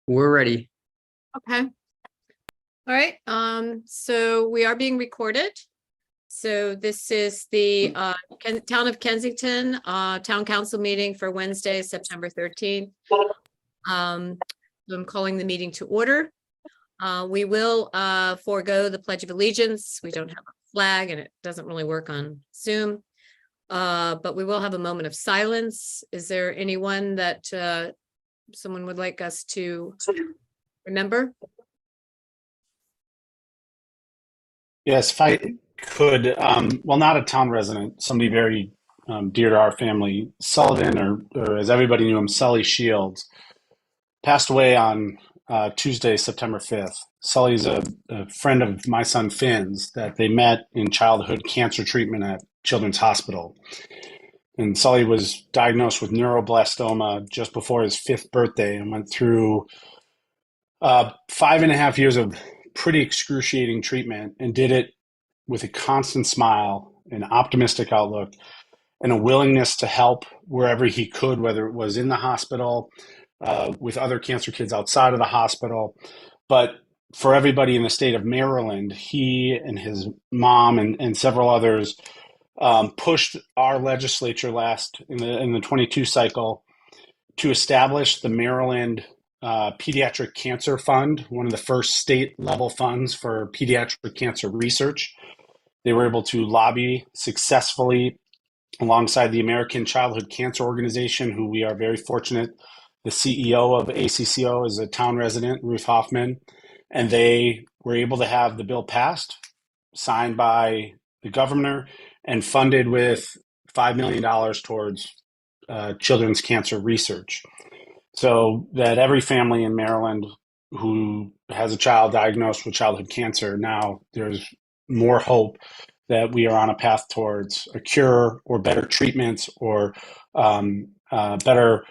We're ready. Okay. All right. So we are being recorded. So this is the Town of Kensington Town Council meeting for Wednesday, September 13th. I'm calling the meeting to order. We will forego the Pledge of Allegiance. We don't have a flag and it doesn't really work on Zoom. But we will have a moment of silence. Is there anyone that someone would like us to remember? Yes, if I could, well, not a town resident, somebody very dear to our family, Sullivan, or as everybody knew him, Sully Shields, passed away on Tuesday, September 5th. Sully's a friend of my son Finn's that they met in childhood cancer treatment at Children's Hospital. And Sully was diagnosed with neuroblastoma just before his 5th birthday and went through 5.5 years of pretty excruciating treatment and did it with a constant smile, an optimistic outlook, and a willingness to help wherever he could, whether it was in the hospital, with other cancer kids outside of the hospital. But for everybody in the state of Maryland, he and his mom and several others pushed our legislature in the 22 cycle to establish the Maryland Pediatric Cancer Fund, one of the first state level funds for pediatric cancer research. They were able to lobby successfully alongside the American Childhood Cancer Organization, who we are very fortunate. The CEO of ACCO is a town resident, Ruth Hoffman, and they were able to have the bill passed, signed by the governor, and funded with $5 million towards children's cancer research. So that every family in Maryland who has a child diagnosed with childhood cancer, now there's more hope that we are on a path towards a cure or better treatments or better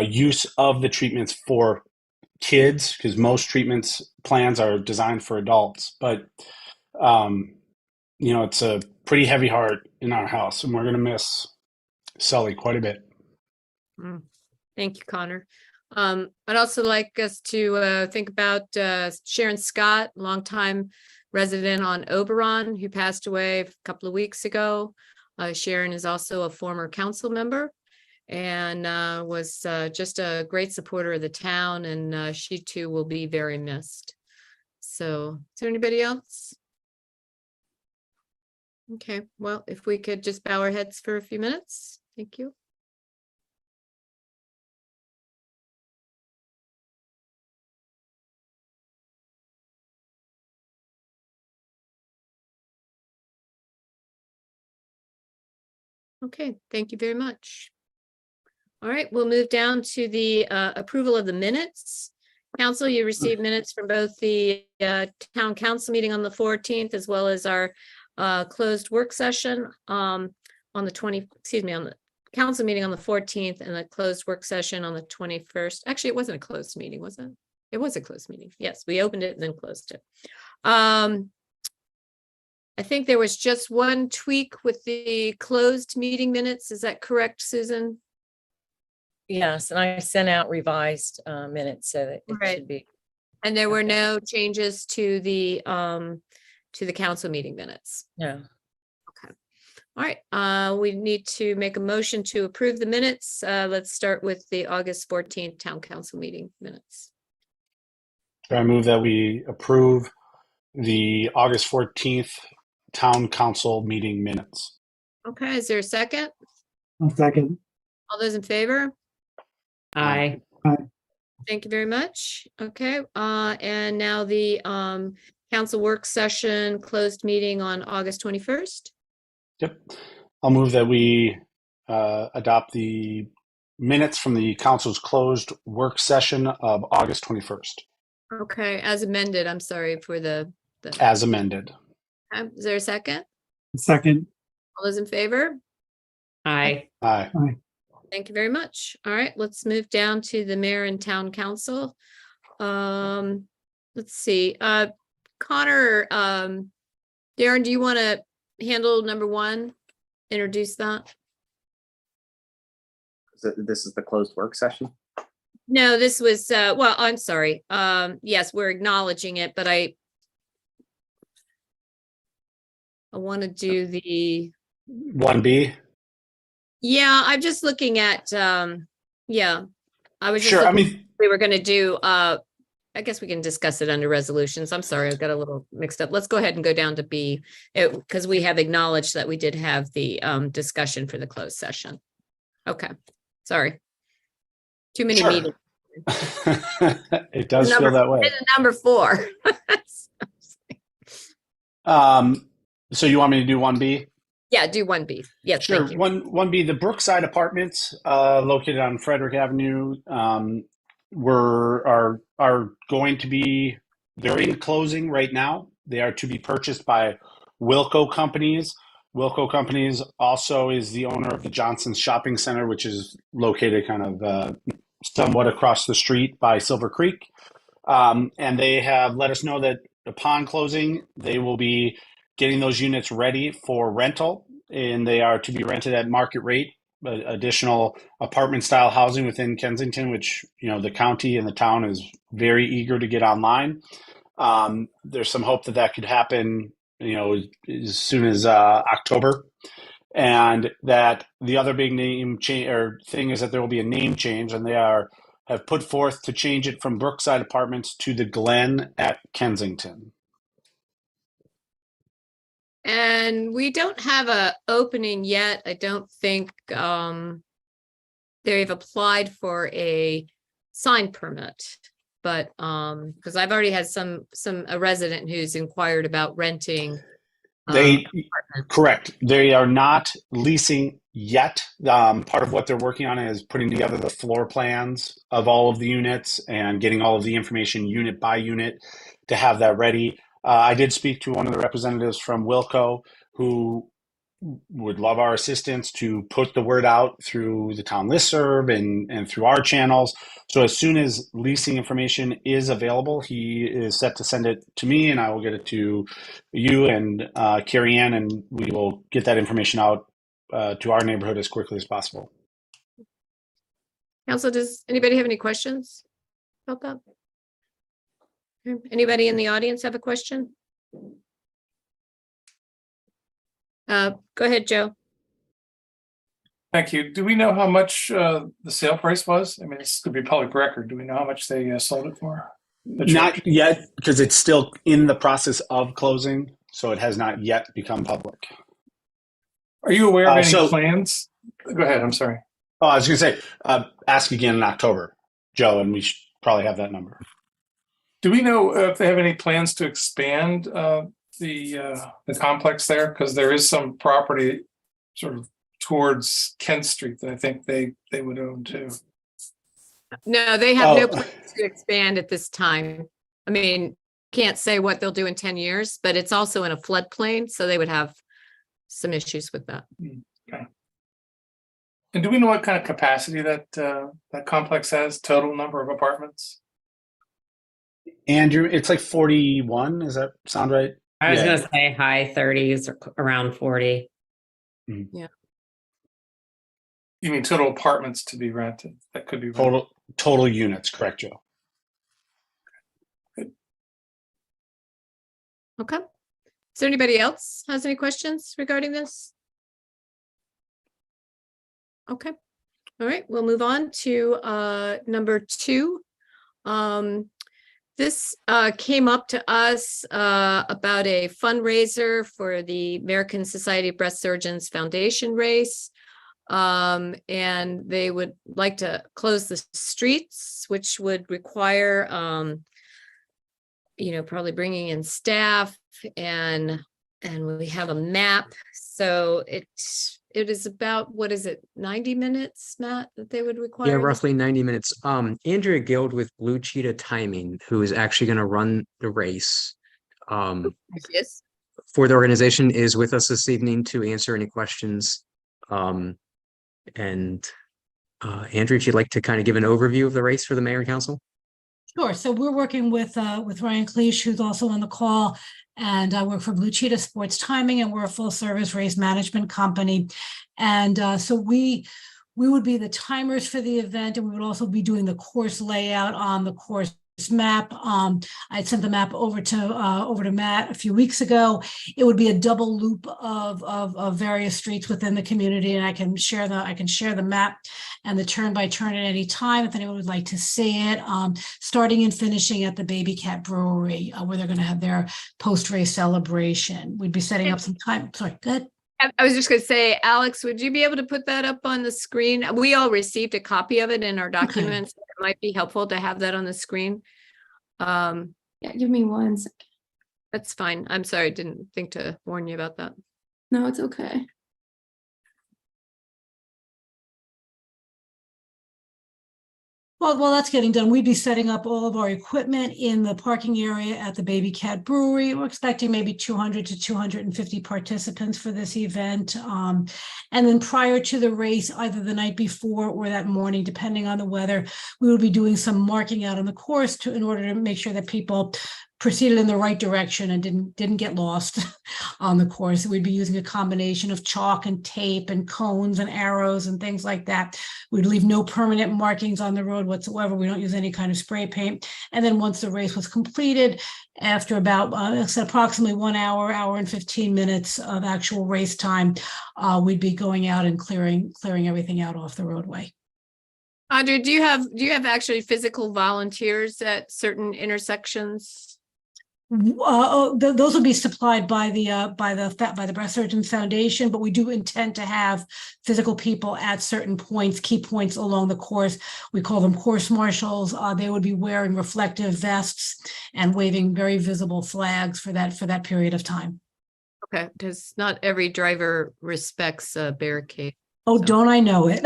use of the treatments for kids, because most treatments plans are designed for adults. But, it's a pretty heavy heart in our house, and we're going to miss Sully quite a bit. Thank you, Connor. I'd also like us to think about Sharon Scott, longtime resident on Oberon, who passed away a couple of weeks ago. Sharon is also a former council member and was just a great supporter of the town, and she too will be very missed. So is there anybody else? Okay, well, if we could just bow our heads for a few minutes. Thank you. Okay, thank you very much. All right, we'll move down to the approval of the minutes. Council, you received minutes from both the town council meeting on the 14th as well as our closed work session on the council meeting on the 14th and the closed work session on the 21st. Actually, it wasn't a closed meeting, was it? It was a closed meeting. Yes, we opened it and then closed it. I think there was just one tweak with the closed meeting minutes. Is that correct, Susan? Yes, and I sent out revised minutes so that it should be. And there were no changes to the council meeting minutes. No. Okay. All right. We need to make a motion to approve the minutes. Let's start with the August 14th town council meeting minutes. I move that we approve the August 14th town council meeting minutes. Okay, is there a second? I'll second. All those in favor? Aye. Thank you very much. Okay, and now the council work session closed meeting on August 21st. Yep. I'll move that we adopt the minutes from the council's closed work session of August 21st. Okay, as amended. I'm sorry for the As amended. Is there a second? Second. All those in favor? Aye. Aye. Thank you very much. All right, let's move down to the mayor and town council. Let's see. Connor, Darren, do you want to handle number one? Introduce that. This is the closed work session? No, this was, well, I'm sorry. Yes, we're acknowledging it, but I want to do the, 1B? yeah, I'm just looking at, yeah. I was just Sure. I looking, mean, we were going to do, I guess we can discuss it under resolutions. I'm sorry, I got a little mixed up. Let's go ahead and go down to B, because we have acknowledged that we did have the discussion for the closed session. Okay, sorry. Too many sure. meetings. It does feel that way. Number 4. So you want me to do 1B? Yeah, do 1B. Yes, Sure. thank you. 1B, the Brookside Apartments, located on Frederick Avenue, are going to be, they're in closing right now. They are to be purchased by Wilco Companies. Wilco Companies also is the owner of the Johnson's Shopping Center, which is located kind of somewhat across the street by Silver Creek. And they have let us know that upon closing, they will be getting those units ready for rental, and they are to be rented at market rate, additional apartment style housing within Kensington, which, you know, the county and the town is very eager to get online. There's some hope that that could happen, you know, as soon as October. And that the other big name change or thing is that there will be a name change, and they have put forth to change it from Brookside Apartments to the Glen at Kensington. And we don't have a opening yet. I don't think they've applied for a sign permit, but because I've already had a resident who's inquired about renting. Correct. They are not leasing yet. Part of what they're working on is putting together the floor plans of all of the units and getting all of the information unit by unit to have that ready. I did speak to one of the representatives from Wilco who would love our assistance to put the word out through the town listserv and through our channels. So as soon as leasing information is available, he is set to send it to me, and I will get it to you and Carrie Ann, and we will get that information out to our neighborhood as quickly as possible. Council, does anybody have any questions about that? Anybody in the audience have a question? Go ahead, Joe. Thank you. Do we know how much the sale price was? I mean, this could be public record. Do we know how much they sold it for? Not yet, because it's still in the process of closing, so it has not yet become public. Are you aware of any plans? Go ahead. I'm sorry. Oh, I was going to say, ask again in October, Joe, and we should probably have that number. Do we know if they have any plans to expand the complex there? Because there is some property sort of towards Kent Street that I think they would own too. No, they have no plans to expand at this time. I mean, can't say what they'll do in 10 years, but it's also in a floodplain, so they would have some issues with that. Okay. And do we know what kind of capacity that that complex has? Total number of apartments? Andrew, it's like 41. Does that sound right? I was going to say high 30s or around 40. Yeah. You mean total apartments to be rented? That could be rented. Total units, correct, Joe? Good. Okay. Is there anybody else has any questions regarding this? Okay. All right, we'll move on to number 2. This came up to us about a fundraiser for the American Society of Breast Surgeons Foundation race. And they would like to close the streets, which would require, probably bringing in staff, and we have a map. So it is about, what is it, 90 minutes, Matt, that they would require? Yeah, roughly 90 minutes. Andrea Guild with Blue Cheetah Timing, who is actually going to run the race Yes. for the organization, is with us this evening to answer any questions. And Andrea, if you'd like to kind of give an overview of the race for the mayor and council. Sure. So we're working with Ryan Cleach, who's also on the call, and I work for Blue Cheetah Sports Timing, and we're a full service race management company. And so we We would be the timers for the event, and we would also be doing the course layout on the course map. I sent the map over to Matt a few weeks ago. It would be a double loop of various streets within the community, and I can share the map and the turn by turn at any time if anyone would like to see it. Starting and finishing at the Baby Cat Brewery, where they're going to have their post-race celebration. We'd be setting up some time. Sorry, good. I was just going to say, Alex, would you be able to put that up on the screen? We all received a copy of it in our documents. It might be helpful to have that on the screen. Yeah, give me 1 second. That's fine. I'm sorry. I didn't think to warn you about that. No, it's okay. Well, while that's getting done, we'd be setting up all of our equipment in the parking area at the Baby Cat Brewery. We're expecting maybe 200 to 250 participants for this event. And then prior to the race, either the night before or that morning, depending on the weather, we would be doing some marking out on the course in order to make sure that people proceeded in the right direction and didn't get lost on the course. We'd be using a combination of chalk and tape and cones and arrows and things like that. We'd leave no permanent markings on the road whatsoever. We don't use any kind of spray paint. And then once the race was completed, after about approximately 1 hour, hour and 15 minutes of actual race time, we'd be going out and clearing everything out off the roadway. Audrey, do you have actually physical volunteers at certain intersections? Those will be supplied by the Breast Surgeons Foundation, but we do intend to have physical people at certain points, key points along the course. We call them course marshals. They would be wearing reflective vests and waving very visible flags for that period of time. Okay, because not every driver respects a barricade. Oh, So. don't I know it?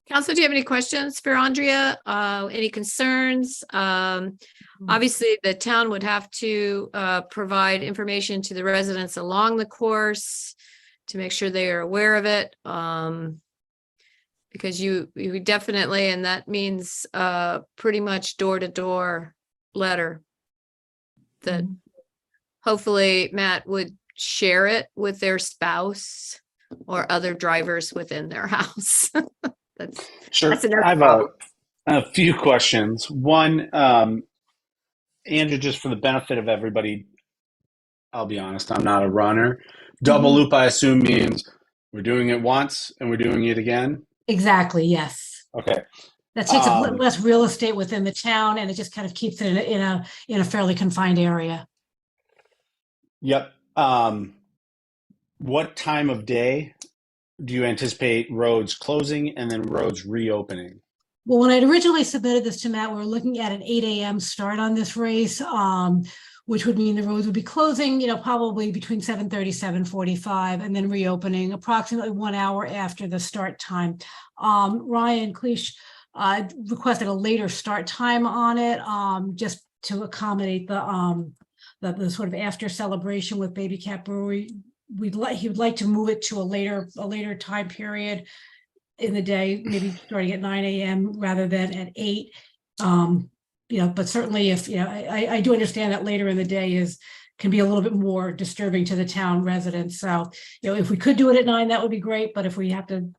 Council, do you have any questions for Andrea? Any concerns? Obviously, the town would have to provide information to the residents along the course to make sure they are aware of it. Because you definitely, and that means pretty much door-to-door letter that hopefully Matt would share it with their spouse or other drivers within their house. Sure. That's another I have problem. a few questions. One, Andrew, just for the benefit of everybody, I'll be honest, I'm not a runner. Double loop, I assume, means we're doing it once and we're doing it again? Exactly, yes. Okay. That takes up less real estate within the town, and it just kind of keeps it in a fairly confined area. Yep. What time of day do you anticipate roads closing and then roads reopening? Well, when I'd originally submitted this to Matt, we were looking at an 8 a.m. start on this race, which would mean the roads would be closing, probably between 7:30, 7:45, and then reopening approximately 1 hour after the start time. Ryan Cleach requested a later start time on it, just to accommodate the sort of after celebration with Baby Cat Brewery. He would like to move it to a later time period in the day, maybe starting at 9 a.m. rather than at 8. But certainly if, I do understand that later in the day can be a little bit more disturbing to the town residents. So, if we could do it at 9, that would be great. But if we have to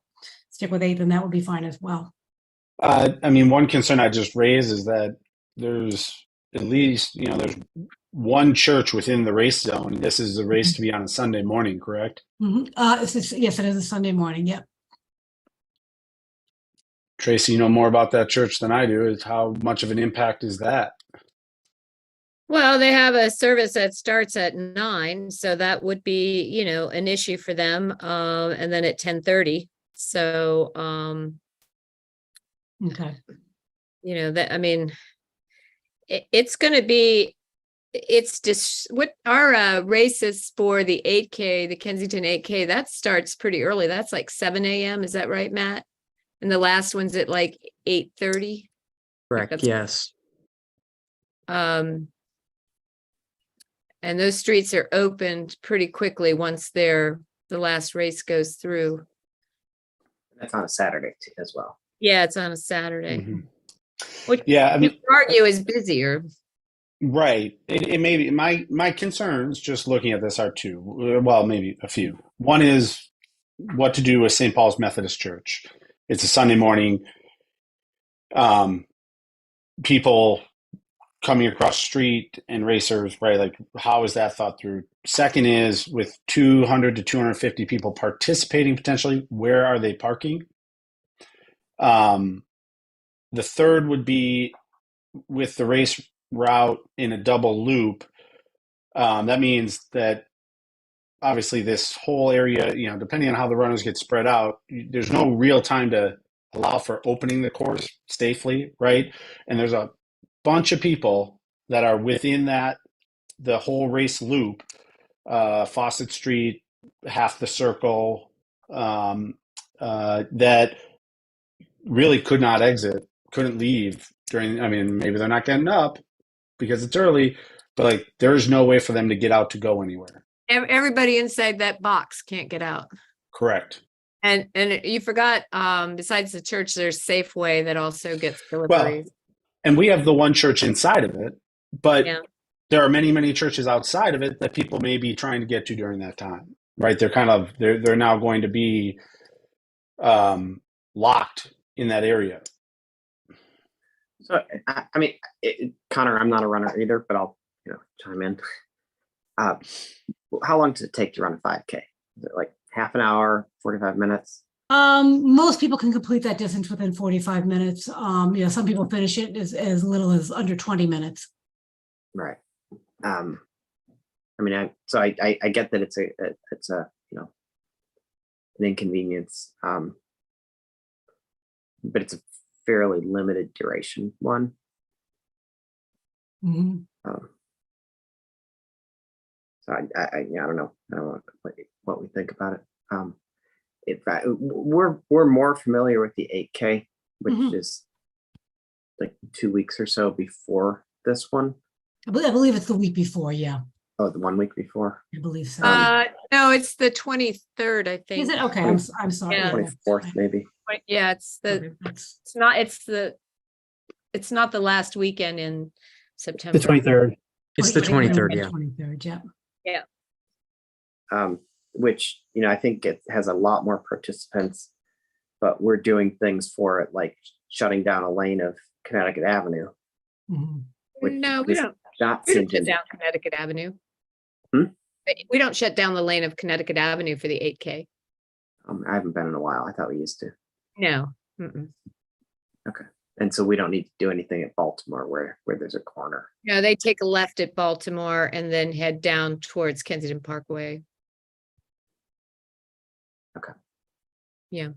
stick with 8, then that would be fine as well. One concern I just raised is that there's at least, there's one church within the race zone. This is a race to be on a Sunday morning, correct? Yes, it is a Sunday morning. Yep. Tracy, you know more about that church than I do. Is how much of an impact is that? Well, they have a service that starts at 9, so that would be, an issue for them. And then at 10:30. So, Okay. It's going to be. It's just what our race is for the 8K, the Kensington 8K. That starts pretty early. That's like 7 a.m. Is that right, Matt? And the last one's at like 8:30. Correct. Yes. And those streets are opened pretty quickly once the last race goes through. That's on a Saturday as well. Yeah, it's on a Saturday. Mm-hmm. Which yeah, you could argue is busier. Right. It may be my concerns just looking at this are two. Well, maybe a few. One is what to do with St. Paul's Methodist Church. It's a Sunday morning. People coming across the street and racers, right? Like, how is that thought through? Second is with 200 to 250 people participating potentially, where are they parking? The third would be with the race route in a double loop. That means that obviously this whole area, depending on how the runners get spread out, there's no real time to allow for opening the course safely, right? And there's a bunch of people that are within the whole race loop, Fawcett Street, half the circle, that really could not exit, couldn't leave during, maybe they're not getting up because it's early, but like there's no way for them to get out to go anywhere. Everybody inside that box can't get out. Correct. And you forgot, besides the church, there's Safeway that also gets deliveries. And we have the one church inside of it, but Yeah. there are many, many churches outside of it that people may be trying to get to during that time, right? They're now going to be locked in that area. So, Connor, I'm not a runner either, but I'll, chime in. How long does it take to run a 5K? Is it like half an hour, 45 minutes? Most people can complete that distance within 45 minutes. Some people finish it as little as under 20 minutes. Right. I get that it's a an inconvenience, but it's a fairly limited duration one. Mm-hmm. So I don't know. I don't know what we think about it. In fact, we're more familiar with the 8K, which is like 2 weeks or so before this one. I believe it's the week before. Yeah. Oh, the 1 week before. I believe so. No, it's the 23rd, I think. Is it? Okay. I'm sorry. Yeah. 24th, maybe. Yeah, it's not the last weekend in September. The 23rd. It's the 23rd, yeah. 23rd, yeah. Which, I think it has a lot more participants, but we're doing things for it, like shutting down a lane of Connecticut Avenue. Mm-hmm. No, we don't. Not We don't seemed shut to- down Connecticut Avenue. Hmm? We don't shut down the lane of Connecticut Avenue for the 8K. I haven't been in a while. I thought we used to. No. Mm-mm. Okay. And so we don't need to do anything at Baltimore where there's a corner. No, they take a left at Baltimore and then head down towards Kensington Parkway. Okay. Yeah.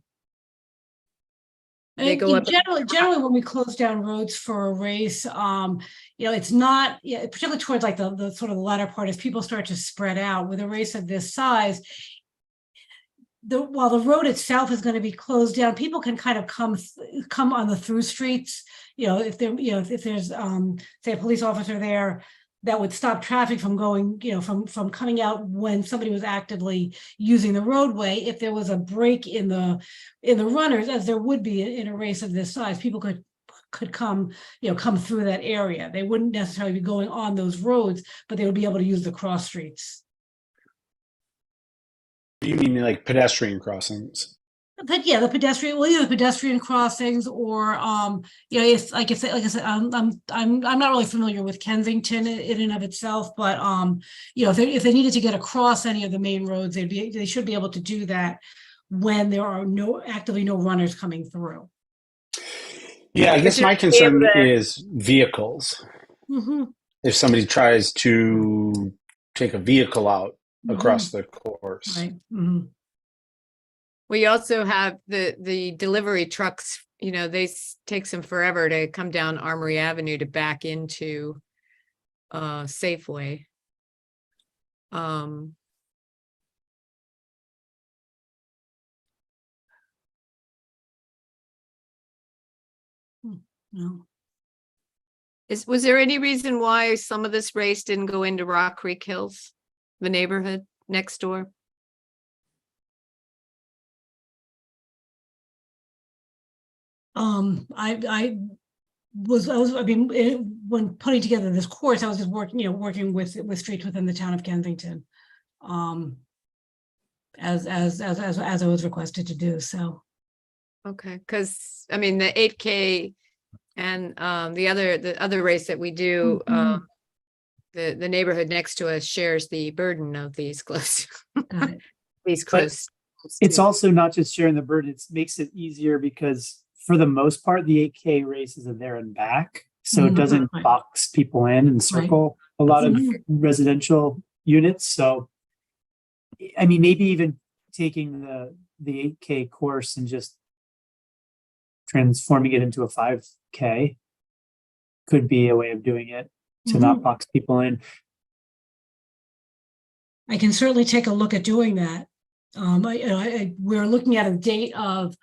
And They go up- generally when we close down roads for a race, it's not, particularly towards like the sort of the latter part, as people start to spread out with a race of this size, while the road itself is going to be closed down, people can kind of come on the through streets. If there's say a police officer there that would stop traffic from going, from coming out when somebody was actively using the roadway. If there was a break in the runners, as there would be in a race of this size, people could come through that area. They wouldn't necessarily be going on those roads, but they would be able to use the cross streets. You mean like pedestrian crossings? But yeah, either pedestrian crossings or it's like I said, I'm not really familiar with Kensington in and of itself, but if they needed to get across any of the main roads, they should be able to do that when there are actively no runners coming through. Yeah, I guess my concern is vehicles. Mm-hmm. If somebody tries to take a vehicle out across the course. Right. Mm-hmm. We also have the delivery trucks, they takes them forever to come down Armory Avenue to back into Safeway. No. Was there any reason why some of this race didn't go into Rock Creek Hills, the neighborhood next door? when putting together this course, I was just working with streets within the town of Kensington. As I was requested to do, so. Okay, because I mean, the 8K and the other race that we do, Mhm. the neighborhood next to us shares the burden of these close, Got it. these But close. It's to- also not just sharing the burden, it makes it easier because for the most part, the 8K races are there and back. So it Mhm. doesn't Right. box people in and circle a lot of Mhm. residential units. So, I mean, maybe even taking the 8K course and just transforming it into a 5K could be a way of doing it to not box people in. I can certainly take a look at doing that. We're looking at a date of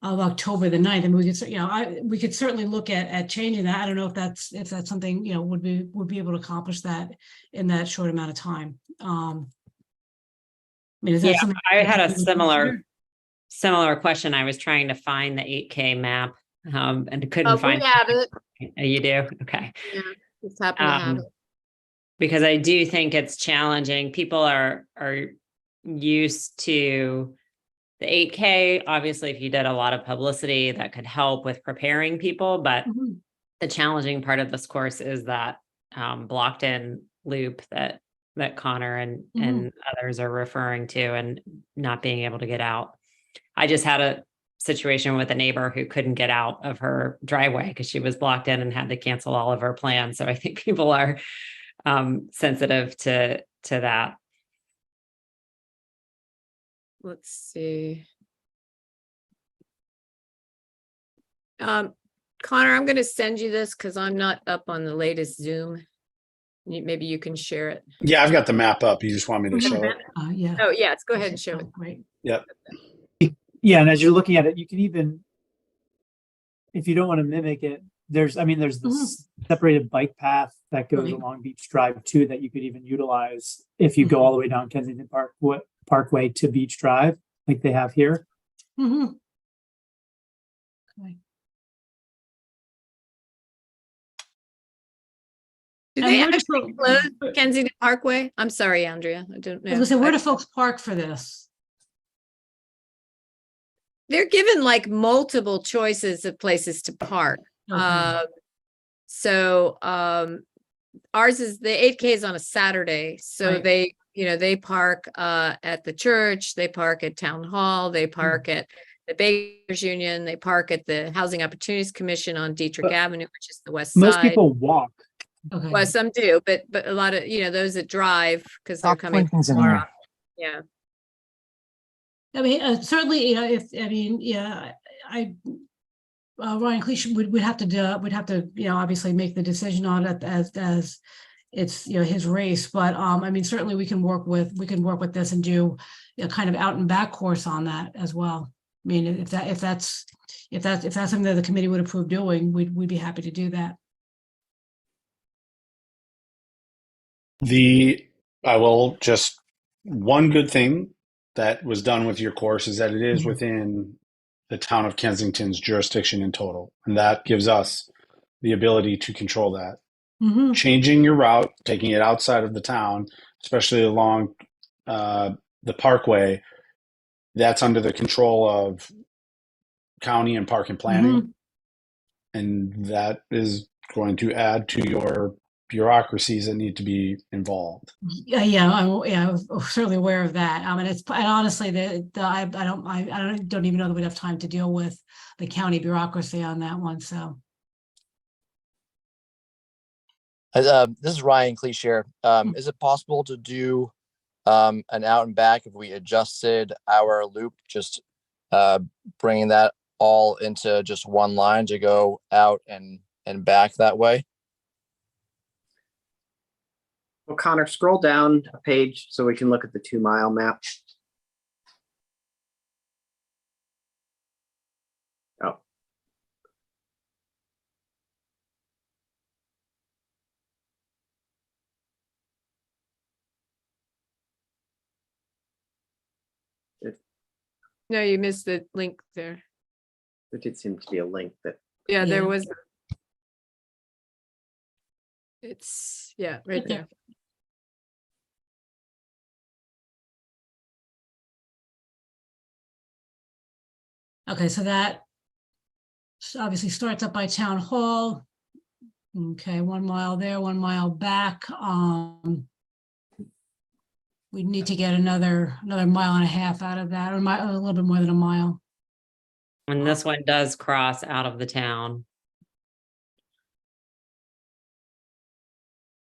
October the 9th, and we could, we could certainly look at changing that. I don't know if that's something, would be able to accomplish that in that short amount of time. I mean, is that Yeah, something? I had a you would consider? similar question. I was trying to find the 8K map, and couldn't We find. have it. You do? Okay. Yeah, just happen to have it. Because I do think it's challenging. People are used to the 8K. Obviously, if you did a lot of publicity, that could help with preparing people. But Mhm. the challenging part of this course is that blocked in loop that Connor and others are referring to, and not being able to get out. I just had a situation with a neighbor who couldn't get out of her driveway because she was blocked in and had to cancel all of her plans. So I think people are sensitive to that. Let's see. Connor, I'm going to send you this because I'm not up on the latest Zoom. Maybe you can share it. Yeah, I've got the map up. You just want me to show it? Yeah. Oh, yes, go ahead and show Oh, it. great. Yep. Yeah, and as you're looking at it, you can even, if you don't want to mimic it, there's this separated bike path that goes Right. along Beach Drive too that you could even utilize if you go all the way down Kensington Parkway to Beach Drive, like they have here. Mhm. Okay. Do And they where do actually folks- close Kensington Parkway? I'm sorry, Andrea. I don't I was know. gonna say, where do folks park for this? They're given like multiple choices of places to park. Okay. So ours is the 8K is on a Saturday. So Right. they park at the church, they park at Town Hall, they park at the Bakers Union, they park at the Housing Opportunities Commission on Dietrich But Avenue, which is the west Most side. people walk. Okay. Well, some do, but a lot of, those that drive because they're coming from far. Yeah. I mean, certainly, Ryan Cleach would have to, obviously make the decision on it as it's, his race. But I mean, certainly we can work with this and do a kind of out and back course on that as well. I mean, if that's something that the committee would approve doing, we'd be happy to do that. I will just, one good thing that was done with your course is that it is within the town of Kensington's jurisdiction in total. And that gives us the ability to control that. Mhm. Changing your route, taking it outside of the town, especially along the parkway, that's under the control of county and park and planning. And that is going to add to your bureaucracies that need to be involved. Yeah, I'm certainly aware of that. And honestly, I don't even know that we'd have time to deal with the county bureaucracy on that one. So. This is Ryan Cleach. Is it possible to do an out and back if we adjusted our loop, just bringing that all into just one line to go out and back that way? Well, Connor, scroll down a page so we can look at the 2 mile map. Oh. No, you missed the link there. There did seem to be a link that Yeah, there Yeah. was. It's, yeah, right Okay. there. Okay, so that obviously starts up by Town Hall. Okay, 1 mile there, 1 mile back. We need to get another mile and a half out of that, or a little bit more than a mile. And this one does cross out of the town.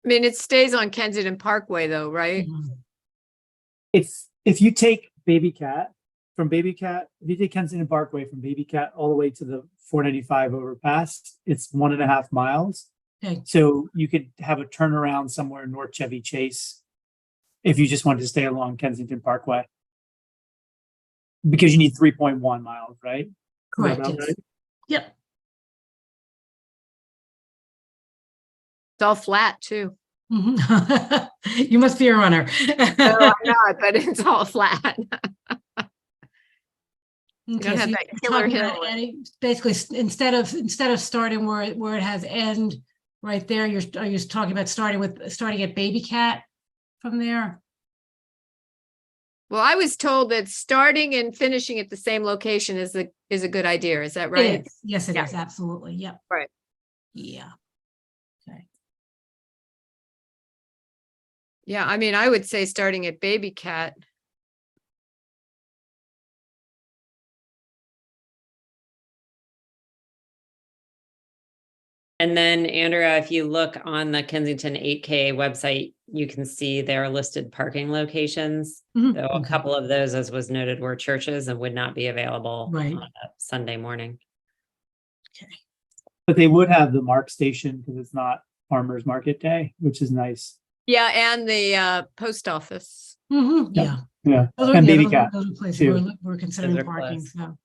I mean, it stays on Kensington Parkway though, right? Mhm. If you take Baby Cat if you take Kensington Parkway from Baby Cat all the way to the 495 overpass, it's 1.5 miles. Okay. So you could have a turnaround somewhere in North Chevy Chase if you just wanted to stay along Kensington Parkway. Because you need 3.1 miles, right? Is that Correct, about yes. right? Yep. It's all flat too. Mhm. You must be a runner. No, I'm not, but it's all flat. Okay, don't so have you're that killer talking about hill. basically, instead of starting where it has end right there, are you talking about starting at Baby Cat from there? Well, I was told that starting and finishing at the same location is a good idea. Is that right? It is. Yes, it Yeah. is. Absolutely. Yep. Right. Yeah. Okay. Yeah, I mean, I would say starting at Baby Cat. And then Andrea, if you look on the Kensington 8K website, you can see their listed parking locations. Mhm. So a Okay. couple of those, as was noted, were churches and would not be available Right. on a Sunday morning. But they would have the Mark station because it's not Farmers Market Day, which is nice. Yeah, and the post office. Mhm. Yep. Yeah. Yeah. Those are, And yeah, Baby those Cat. those are places too. we're considering are parking. close. So,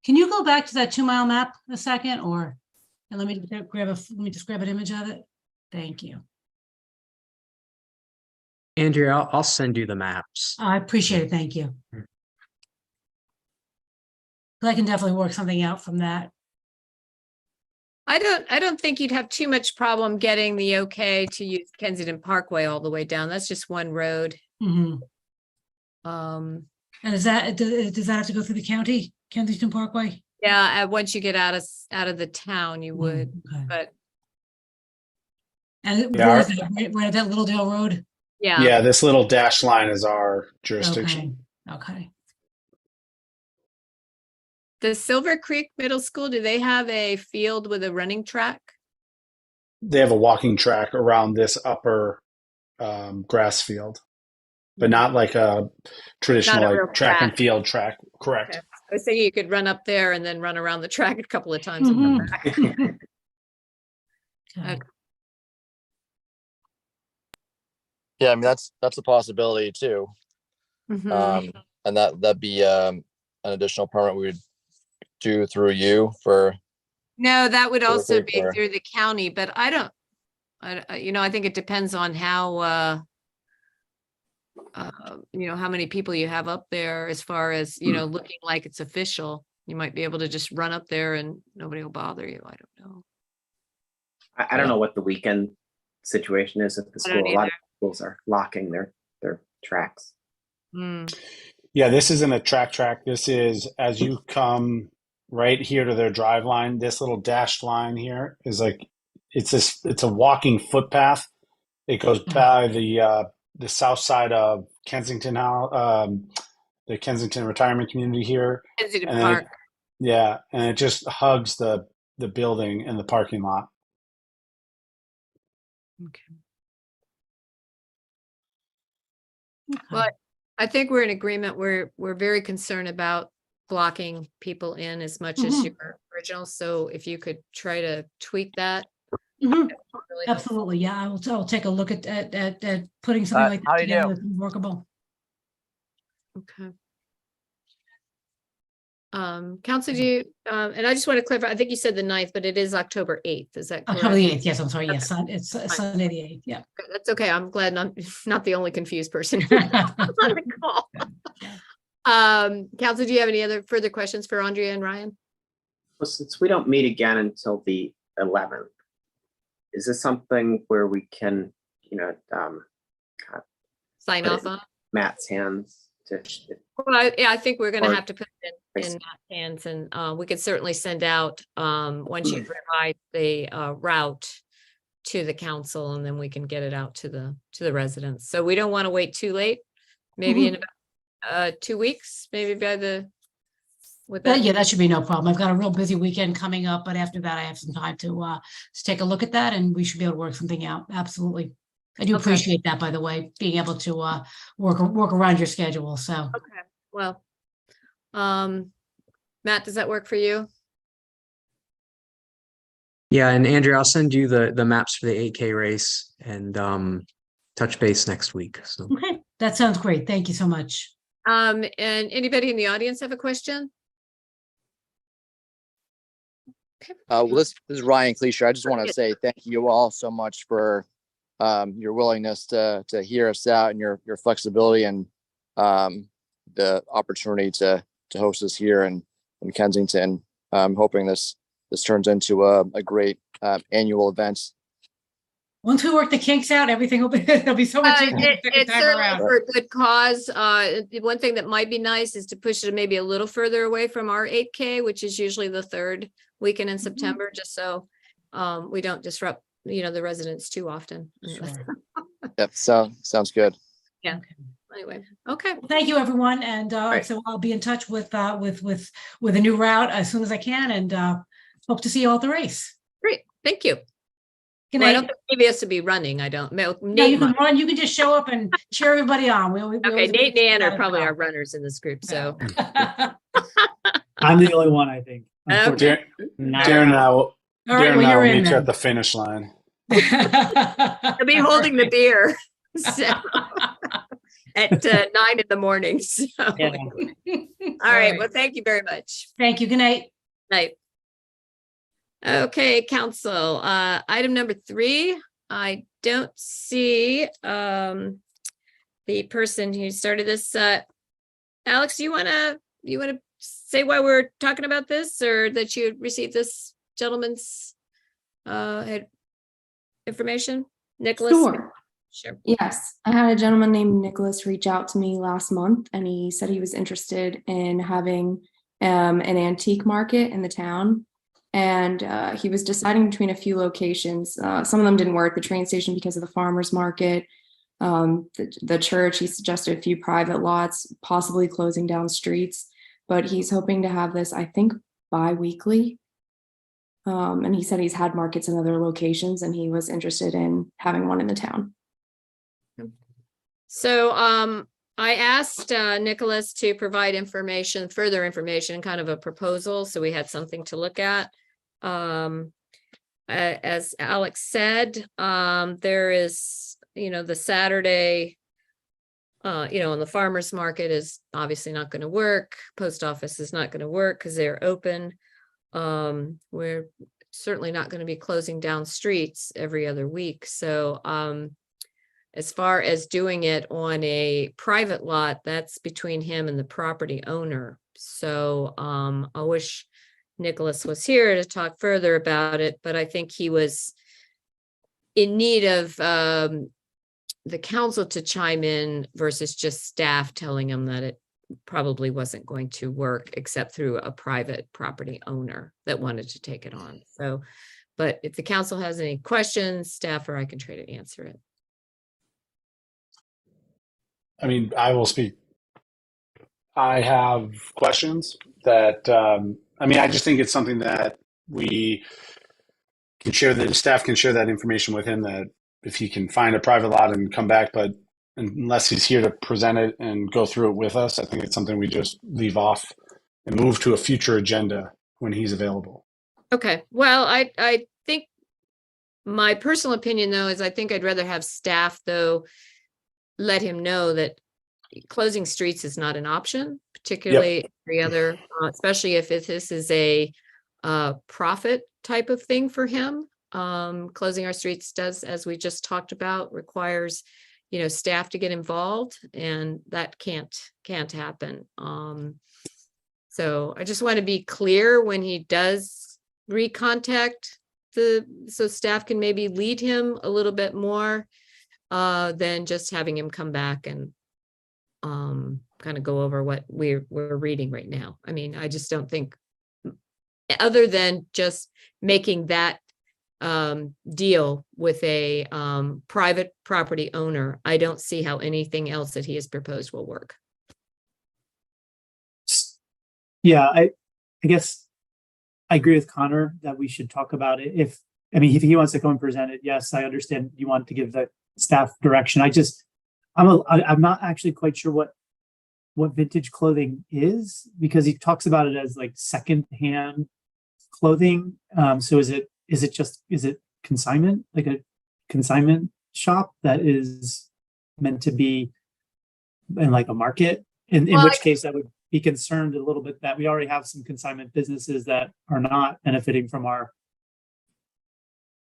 can you go back to that 2 mile map a second, and let me just grab an image of it. Thank you. Andrea, I'll send you the maps. I appreciate it. Thank you. I can definitely work something out from that. I don't think you'd have too much problem getting the okay to use Kensington Parkway all the way down. That's just one road. Mhm. Um, And does that have to go through the county, Kensington Parkway? yeah, once you get out of the town, you would, Okay. but And Yeah. where is that? Right at that Little Dale Road? yeah. Yeah, this little dash line is our jurisdiction. Okay. The Silver Creek Middle School, do they have a field with a running track? They have a walking track around this upper grass field, but not like a traditional Not a real like track and track. field track. Correct. Okay. I was thinking you could run up there and then run around the track a couple of times and come Mhm. back. Okay. Okay. Yeah, I mean that's a possibility too. Mhm. And that'd be an additional permit we would do through you for. No, that would also Creek be or- through the county, but I think it depends on how, how many people you have up there as far as, looking like it's official. You might be able to just run up there and nobody will bother you. I don't know. I don't know what the weekend situation is at the I don't school. A lot of schools are locking their tracks. Mm. Yeah, this isn't a track. This is as you come right here to their drive line. This little dashed line here is like it's a walking footpath. It goes by the south side of Kensington House, the Kensington retirement community here. Kensington And then Park. and it just hugs the building and the parking lot. Okay. Well, I think we're in agreement. We're very concerned about blocking people in as much as your original. So if you could try to tweak that. Mhm. Really helpful. Absolutely. Yeah, I'll take a look at putting something like How that do you together do? that's workable. Okay. Council, do you, and I just want to clarify, I think you said the 9th, but it is October 8th. Is that October the correct? 8th. Yes, I'm sorry. Yes, Okay. it's Sunday the 8th. Yeah. That's okay. I'm glad I'm not the only confused person on the call. Council, do you have any other further questions for Andrea and Ryan? Well, since we don't meet again until the 11th, is this something where we can, Sign put off it in on. Matt's hands to, Well, yeah, I think we're gonna Or- have to put it in Matt's hands, and we could certainly send out, once you provide the route to the council, and then we can get it out to the residents. So we don't want to wait too late. Maybe in about 2 weeks, maybe by with that. Yeah, that should be no problem. I've got a real busy weekend coming up, but after that, I have some time to take a look at that, and we should be able to work something out. Absolutely. I do Okay. appreciate that, by the way, being able to work around your schedule. So Okay, well, Matt, does that work for you? Yeah, and Andrea, I'll send you the maps for the 8K race and touch base next week. So okay, that sounds great. Thank you so much. And anybody in the audience have a question? Well, this is Ryan Cleisher. I just want to say thank you all so much for your willingness to hear us out and your flexibility and the opportunity to host us here in Kensington. I'm hoping this turns into a great annual event. Once we work the kinks out, everything will be, there'll be so much easier the second It's time certainly around. for a good cause. The one thing that might be nice is to push it maybe a little further away from our 8K, which is usually the third weekend in September, just so we don't disrupt, the residents too often. Sure. Yep, sounds good. Anyway, okay. Thank you, everyone. And right. so I'll be in touch with a new route as soon as I can, and hope to see you all at the race. Great, thank you. Good Well, I night. don't think maybe has to be running. I don't. No, Nate you can might. run. You can just show up and cheer everybody on. We Okay, always Nate and Ann are gotta probably go. our runners in this group, so. I'm the only one, I think. Okay. Darren and I will, All right, Darren well, and I you're will in meet you then. at the finish line. I'll be holding the beer. So, at 9 in the morning. So, Yeah. all right. Well, thank you very much. Thank you. Good night. Night. Okay, council. Item number 3. I don't see the person who started this. Alex, you wanna say why we're talking about this, or that you received this gentleman's information? Nicholas? Sure. Sure. Yes, I had a gentleman named Nicholas reach out to me last month, and he said he was interested in having an antique market in the town. And he was deciding between a few locations. Some of them didn't work, the train station because of the farmer's market, the church. He suggested a few private lots, possibly closing down streets, but he's hoping to have this, I think, bi-weekly. And he said he's had markets in other locations, and he was interested in having one in the town. So I asked Nicholas to provide further information, kind of a proposal, so we had something to look at. As Alex said, there is, the Saturday, and the farmer's market is obviously not going to work. Post office is not going to work because they're open. We're certainly not going to be closing down streets every other week. So as far as doing it on a private lot, that's between him and the property owner. So I wish Nicholas was here to talk further about it, but I think he was in need of the council to chime in versus just staff telling him that it probably wasn't going to work except through a private property owner that wanted to take it on. So, but if the council has any questions, staff or I can try to answer it. I mean, I will speak. I have questions that, I just think it's something that we can share, that staff can share that information with him, that if he can find a private lot and come back, but unless he's here to present it and go through it with us, I think it's something we just leave off and move to a future agenda when he's available. Okay, well, I think my personal opinion though is I think I'd rather have staff though let him know that closing streets is not an option, particularly every other, especially if this is a profit type of thing for him. Closing our streets does, as we just talked about, requires, staff to get involved, and that can't happen. So I just want to be clear when he does recontact so staff can maybe lead him a little bit more than just having him come back and kind of go over what we're reading right now. I mean, I just don't think, other than just making that deal with a private property owner, I don't see how anything else that he has proposed will work. Yeah, I guess I agree with Connor that we should talk about it. If he wants to come and present it, yes, I understand you want to give the staff direction. I'm not actually quite sure what vintage clothing is, because he talks about it as like secondhand clothing. So is it consignment, like a consignment shop that is meant to be in like a market? In which case I would be concerned a little bit that we already have some consignment businesses that are not benefiting from our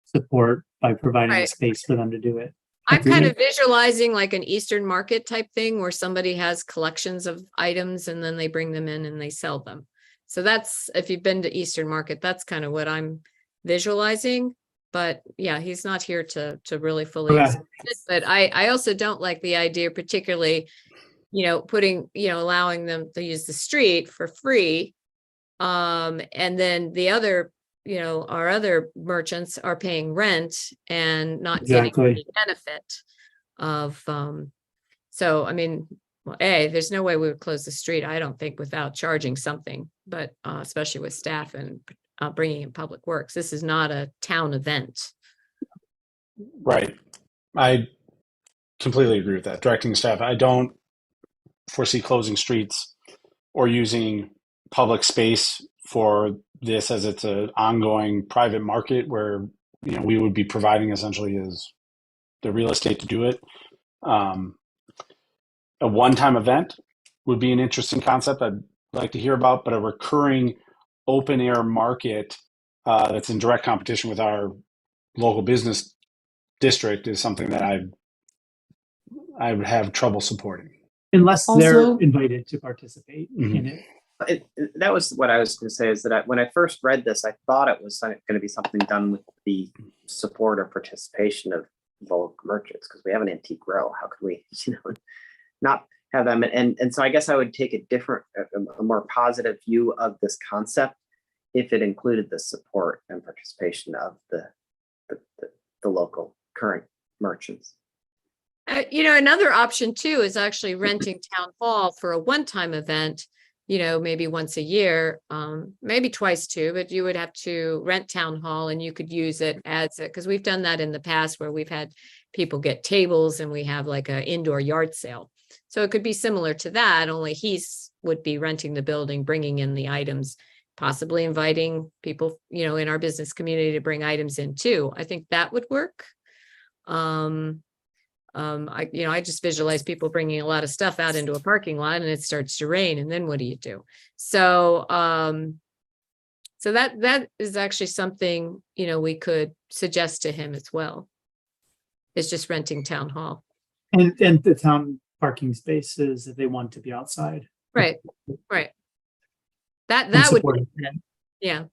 support by providing a space for them to do it. I'm kind of visualizing like an Eastern market type thing where somebody has collections of items and then they bring them in and they sell them. So that's, if you've been to Eastern market, that's kind of what I'm visualizing. But yeah, he's not here to really fully explain it. But I also don't like the idea, particularly, allowing them to use the street for free. And then the other, our other merchants are paying rent and not getting any benefit of, so, I mean, well, there's no way we would close the street, I don't think, without charging something, but especially with staff and bringing in public works. This is not a town event. Right. I completely agree with that. Directing staff, I don't foresee closing streets or using public space for this, as it's an ongoing private market where we would be providing essentially as the real estate to do it. A one-time event would be an interesting concept I'd like to hear about, but a recurring open air market that's in direct competition with our local business district is something that I would have trouble supporting. Unless they're invited to participate in it. That was what I was going to say, is that when I first read this, I thought it was going to be something done with the support or participation of local merchants, because we have an antique row. How could we, not have them? And so I guess I would take a more positive view of this concept if it included the support and participation of the local current merchants. Another option too is actually renting Town Hall for a one-time event, maybe once a year, maybe twice too, but you would have to rent Town Hall and you could use it as because we've done that in the past where we've had people get tables and we have like an indoor yard sale. So it could be similar to that, only would be renting the building, bringing in the items, possibly inviting people, in our business community to bring items in too. I think that would work. I just visualize people bringing a lot of stuff out into a parking lot and it starts to rain, and then what do you do? So, so that is actually something, we could suggest to him as well. It's just renting Town Hall. And the town parking spaces if they want to be outside. Right. That would be, yeah.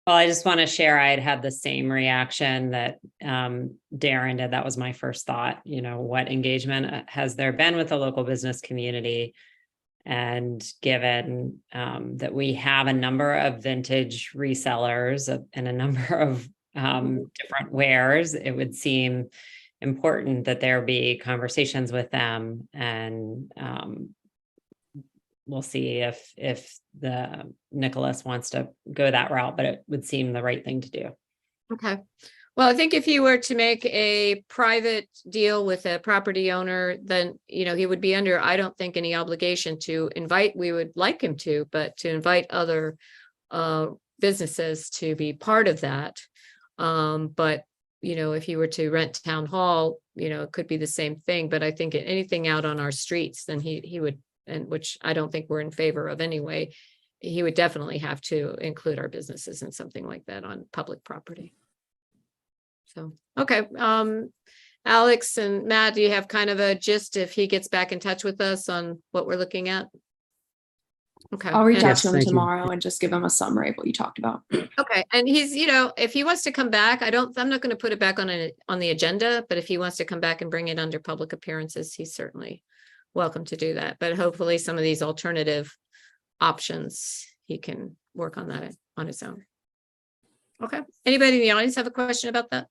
Well, I just want to share, I had the same reaction that Darren did. That was my first thought. What engagement has there been with the local business community? And given that we have a number of vintage resellers and a number of different wares, it would seem important that there be conversations with them, and we'll see if the Nicholas wants to go that route, but it would seem the right thing to do. Okay. Well, I think if you were to make a private deal with a property owner, then, he would be under, I don't think, any obligation to invite, we would like him to, but to invite other businesses to be part of that. But, if you were to rent Town Hall, it could be the same thing, but I think anything out on our streets, then he would, and which I don't think we're in favor of anyway, he would definitely have to include our businesses in something like that on public property. So, okay. Alex and Matt, do you have kind of a gist if he gets back in touch with us on what we're looking at? Okay. I'll reach And- out Yes, to him thank you. tomorrow and just give him a summary of what you talked about. Okay, and he's, if he wants to come back, I'm not going to put it back on the agenda, but if he wants to come back and bring it under public appearances, he's certainly welcome to do that. But hopefully some of these alternative options, he can work on that on his own. Okay, anybody in the audience have a question about that?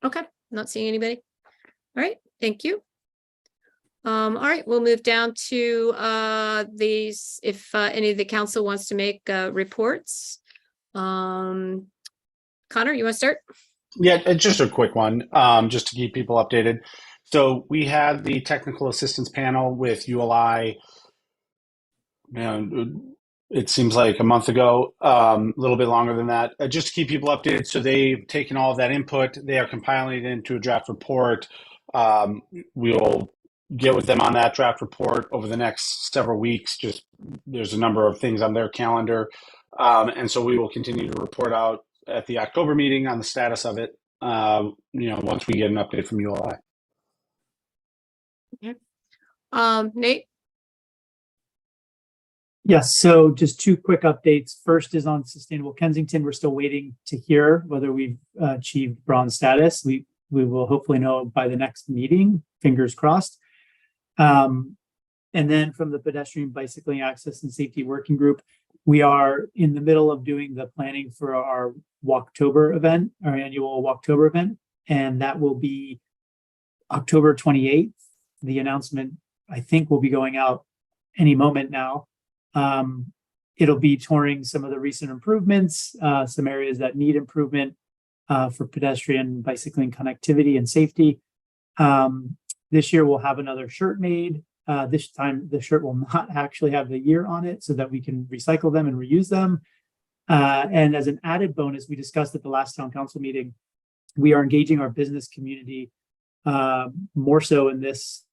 Okay, not seeing anybody. All right, thank you. All right, we'll move down to these, if any of the council wants to make reports. Connor, you want to start? Yeah, just a quick one, just to keep people updated. So we had the technical assistance panel with ULI, it seems like a month ago, a little bit longer than that, just to keep people updated. So they've taken all of that input. They are compiling it into a draft report. We'll get with them on that draft report over the next several weeks. Just there's a number of things on their calendar. And so we will continue to report out at the October meeting on the status of it, once we get an update from ULI. Nate? Yes, so just two quick updates. First is on Sustainable Kensington. We're still waiting to hear whether we've achieved bronze status. We will hopefully know by the next meeting, fingers crossed. And then from the Pedestrian Bicycling Access and Safety Working Group, we are in the middle of doing the planning for our Walktober event, our annual Walktober event, and that will be October 28th. The announcement, I think, will be going out any moment now. It'll be touring some of the recent improvements, some areas that need improvement for pedestrian bicycling connectivity and safety. This year we'll have another shirt made. This time the shirt will not actually have the year on it so that we can recycle them and reuse them. And as an added bonus, we discussed at the last town council meeting, we are engaging our business community more so in this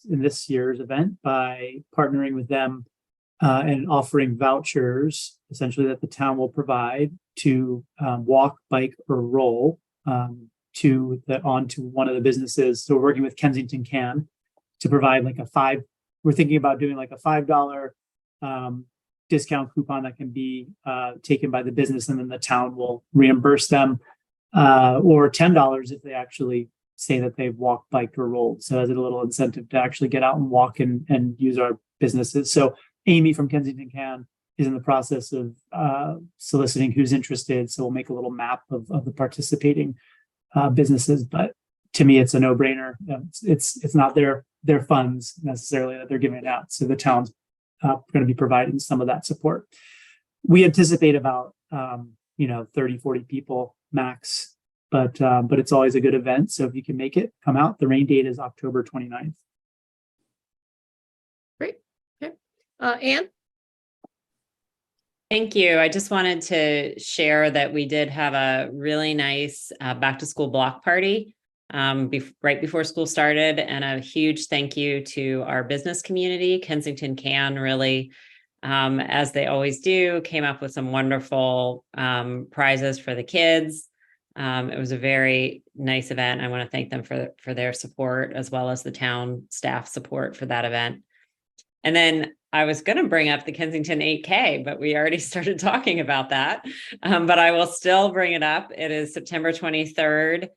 year's event by partnering with them and offering vouchers, essentially, that the town will provide to walk, bike, or roll onto one of the businesses. So we're working with Kensington Can to provide we're thinking about doing like a $5 discount coupon that can be taken by the business, and then the town will reimburse them, or $10 if they actually say that they've walked, biked, or rolled. So as a little incentive to actually get out and walk and use our businesses. So Amy from Kensington Can is in the process of soliciting who's interested. So we'll make a little map of the participating businesses. But to me, it's a no-brainer. It's not their funds necessarily that they're giving out. So the town's going to be providing some of that support. We anticipate about 30, 40 people max, but it's always a good event. So if you can make it, come out. The rain date is October 29th. Great. Okay. Anne? Thank you. I just wanted to share that we did have a really nice back to school block party right before school started, and a huge thank you to our business community. Kensington Can really, as they always do, came up with some wonderful prizes for the kids. It was a very nice event. I want to thank them for their support, as well as the town staff support for that event. And then I was going to bring up the Kensington 8K, but we already started talking about that. But I will still bring it up. It is September 23rd.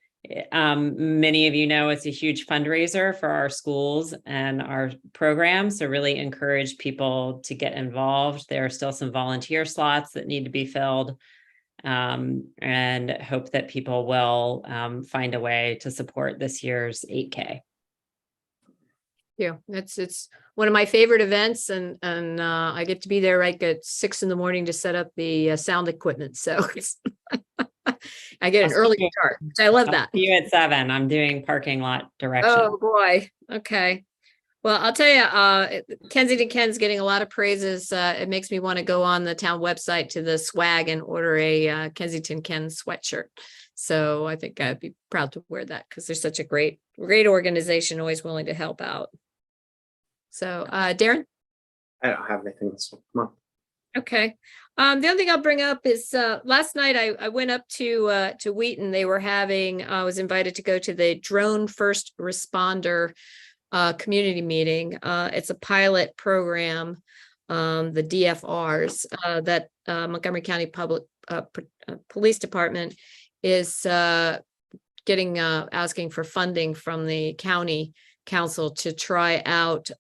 Many of you know it's a huge fundraiser for our schools and our programs. So really encourage people to get involved. There are still some volunteer slots that need to be filled. And hope that people will find a way to support this year's 8K. Yeah, it's one of my favorite events, and I get to be there like at 6 a.m. to set up the sound equipment. So I get an early start, which I love that. See you at 7. I'm doing parking lot direction. Oh boy. Okay. Well, I'll tell you, Kensington Ken's getting a lot of praises. It makes me want to go on the town website to the swag and order a Kensington Ken sweatshirt. So I think I'd be proud to wear that because they're such a great organization, always willing to help out. So, Darren? I don't have anything this month. Okay. The other thing I'll bring up is last night I went up to Wheaton. They were having, I was invited to go to the Drone First Responder community meeting. It's a pilot program the DFRs, that Montgomery County Police Department is asking for funding from the county council to try out.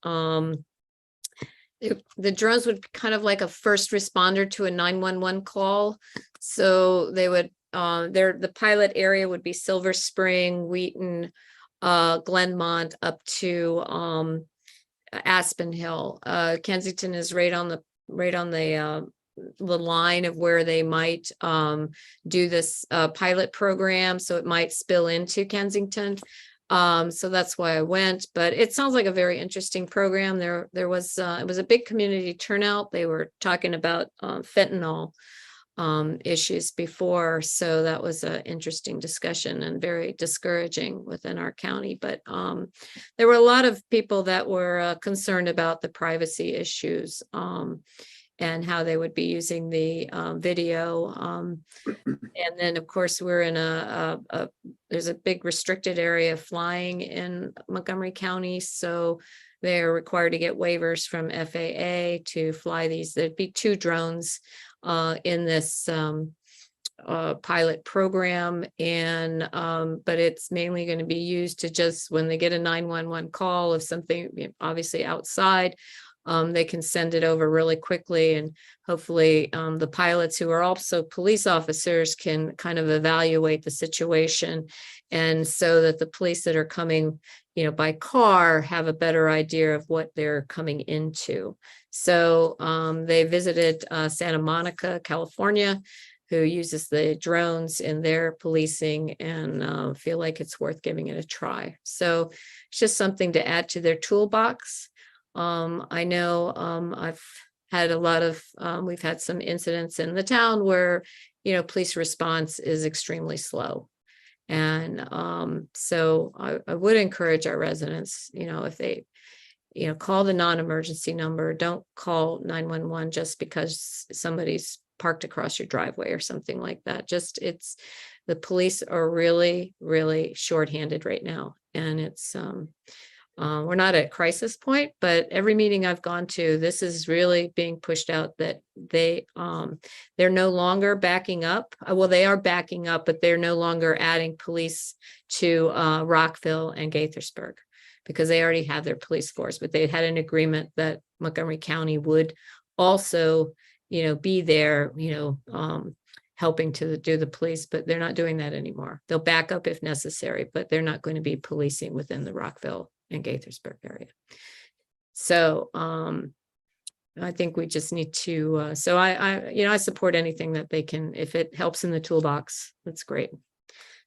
The drones would be kind of like a first responder to a 911 call. So they would, the pilot area would be Silver Spring, Wheaton, Glenmont up to Aspen Hill. Kensington is right on the line of where they might do this pilot program, so it might spill into Kensington. So that's why I went, but it sounds like a very interesting program. There was it was a big community turnout. They were talking about fentanyl issues before, so that was an interesting discussion and very discouraging within our county. But there were a lot of people that were concerned about the privacy issues and how they would be using the video. And then, of course, we're in there's a big restricted area flying in Montgomery County. So they're required to get waivers from FAA to fly these. There'd be 2 drones in this pilot program. And but it's mainly going to be used to just when they get a 911 call of something, obviously outside, they can send it over really quickly, and hopefully the pilots, who are also police officers, can kind of evaluate the situation, and so that the police that are coming, by car have a better idea of what they're coming into. So they visited Santa Monica, California, who uses the drones in their policing, and feel like it's worth giving it a try. So it's just something to add to their toolbox. I know I've had we've had some incidents in the town where, police response is extremely slow. And so I would encourage our residents, if they, call the non-emergency number, don't call 911 just because somebody's parked across your driveway or something like that. The police are really, really shorthanded right now. And it's, we're not at crisis point, but every meeting I've gone to, this is really being pushed out that they're no longer backing up. Well, they are backing up, but they're no longer adding police to Rockville and Gaithersburg, because they already have their police force. But they had an agreement that Montgomery County would also, be there, helping to do the police, but they're not doing that anymore. They'll back up if necessary, but they're not going to be policing within the Rockville and Gaithersburg area. So I think we just need to, so I support anything that they can, if it helps in the toolbox, that's great.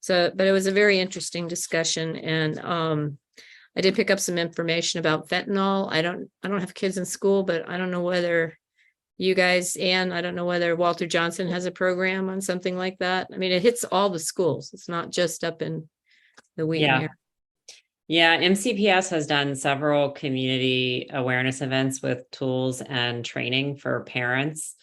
So, but it was a very interesting discussion, and I did pick up some information about fentanyl. I don't have kids in school, but I don't know whether you guys, and I don't know whether Walter Johnson has a program on something like that. I mean, it hits all the schools. It's not just up in the Wheaton area. Yeah, MCPS has done several community awareness events with tools and training for parents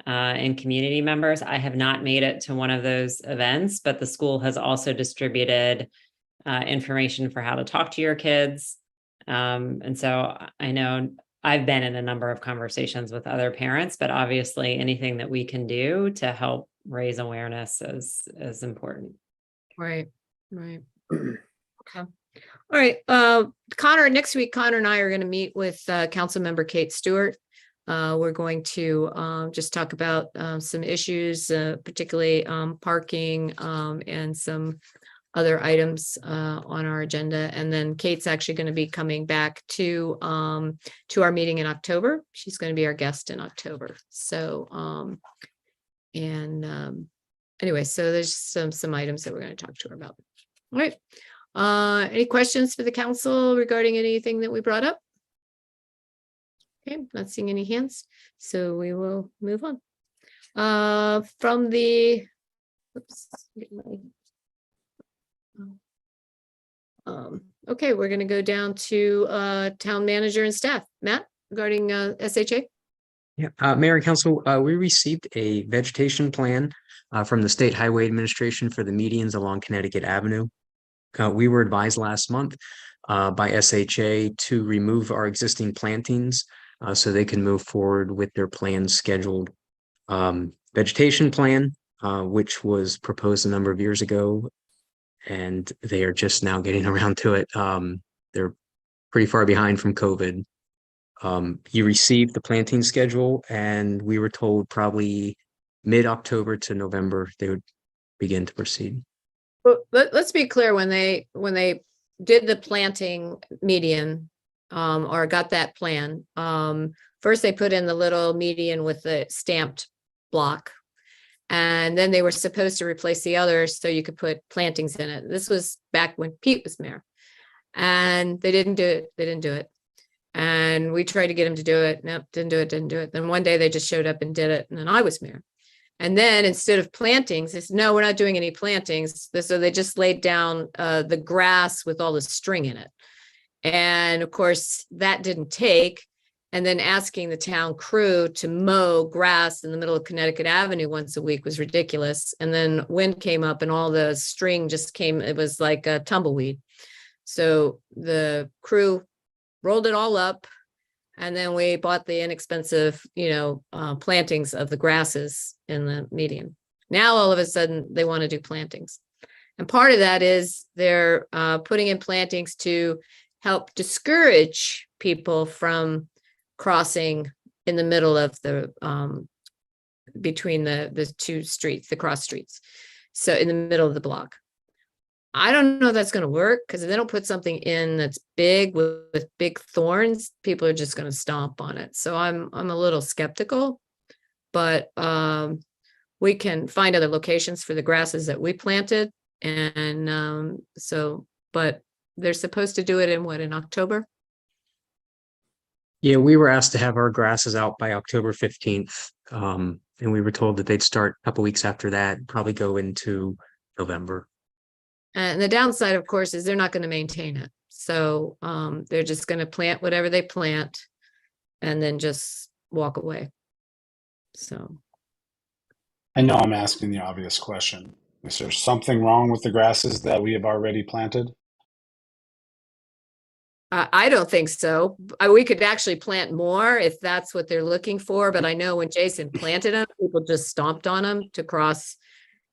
and community members. I have not made it to one of those events, but the school has also distributed information for how to talk to your kids. And so I know I've been in a number of conversations with other parents, but obviously anything that we can do to help raise awareness is important. Right. Okay. All right, Connor, next week, Connor and I are going to meet with Councilmember Kate Stewart. We're going to just talk about some issues, particularly parking and some other items on our agenda. And then Kate's actually going to be coming back to our meeting in October. She's going to be our guest in October. So, anyway, so there's some items that we're going to talk to her about. All right. Any questions for the council regarding anything that we brought up? Okay, not seeing any hands, so we will move on. From the, oops, get my, okay, we're going to go down to town manager and staff. Matt, regarding SHA. Yeah, Mayor and Council, we received a vegetation plan from the State Highway Administration for the medians along Connecticut Avenue. We were advised last month by SHA to remove our existing plantings so they can move forward with their planned scheduled vegetation plan, which was proposed a number of years ago, and they are just now getting around to it. They're pretty far behind from COVID. You received the planting schedule, and we were told probably mid-October to November they would begin to proceed. Well, let's be clear, when they did the planting median, or got that plan, first they put in the little median with the stamped block. And then they were supposed to replace the others so you could put plantings in it. This was back when Pete was mayor. And they didn't do it. And we tried to get him to do it. Nope, didn't do it. Then one day they just showed up and did it. And then I was mayor. And then instead of plantings, they said, no, we're not doing any plantings. So they just laid down the grass with all the string in it. And of course, that didn't take. And then asking the town crew to mow grass in the middle of Connecticut Avenue once a week was ridiculous. And then wind came up and all the string just came, it was like a tumbleweed. So the crew rolled it all up, and then we bought the inexpensive, plantings of the grasses in the median. Now, all of a sudden, they want to do plantings. And part of that is they're putting in plantings to help discourage people from crossing in the middle of the, between the two streets, the cross streets. So in the middle of the block. I don't know if that's going to work, because if they don't put something in that's big with big thorns, people are just going to stomp on it. So I'm a little skeptical, but we can find other locations for the grasses that we planted. And but they're supposed to do it in October? Yeah, we were asked to have our grasses out by October 15th. And we were told that they'd start a couple weeks after that, probably go into November. And the downside, of course, is they're not going to maintain it. So they're just going to plant whatever they plant and then just walk away. So. I know I'm asking the obvious question. Is there something wrong with the grasses that we have already planted? I don't think so. We could actually plant more if that's what they're looking for. But I know when Jason planted them, people just stomped on them to cross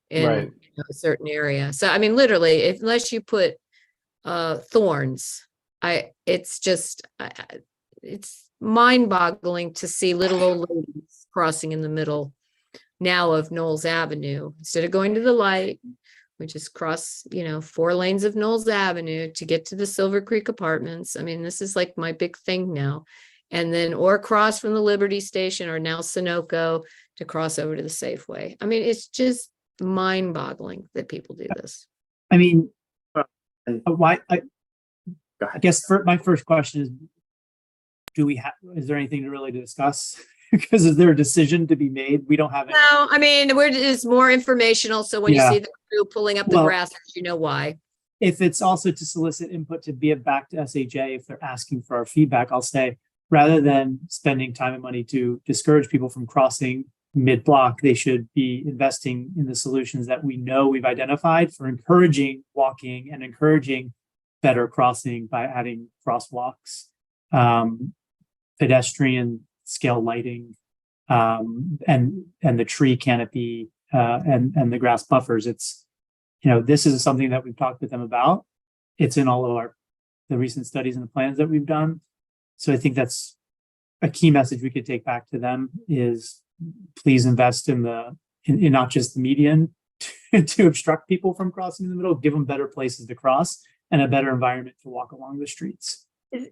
in Right. a certain area. So, I mean, literally, unless you put thorns, it's mind-boggling to see little old ladies crossing in the middle now of Knowles Avenue. Instead of going to the light, we just cross, 4 lanes of Knowles Avenue to get to the Silver Creek Apartments. I mean, this is like my big thing now. And then, or cross from the Liberty Station, or now Sunoco, to cross over to the Safeway. I mean, it's just mind-boggling that people do this. I mean, why? Go ahead. I guess my first question is, is there anything to really discuss? Because is there a decision to be made? We don't have any. No, I mean, it's more informational. So when you see the crew pulling up the grass, you know why. If it's also to solicit input to be it back to SHA, if they're asking for our feedback, I'll say, rather than spending time and money to discourage people from crossing mid-block, they should be investing in the solutions that we know we've identified for encouraging walking and encouraging better crossing by adding crosswalks, pedestrian scale lighting, and the tree canopy, and the grass buffers. It's, this is something that we've talked with them about. It's in all of the recent studies and the plans that we've done. So I think that's a key message we could take back to them is, please invest in not just the median to obstruct people from crossing in the middle, give them better places to cross and a better environment to walk along the streets.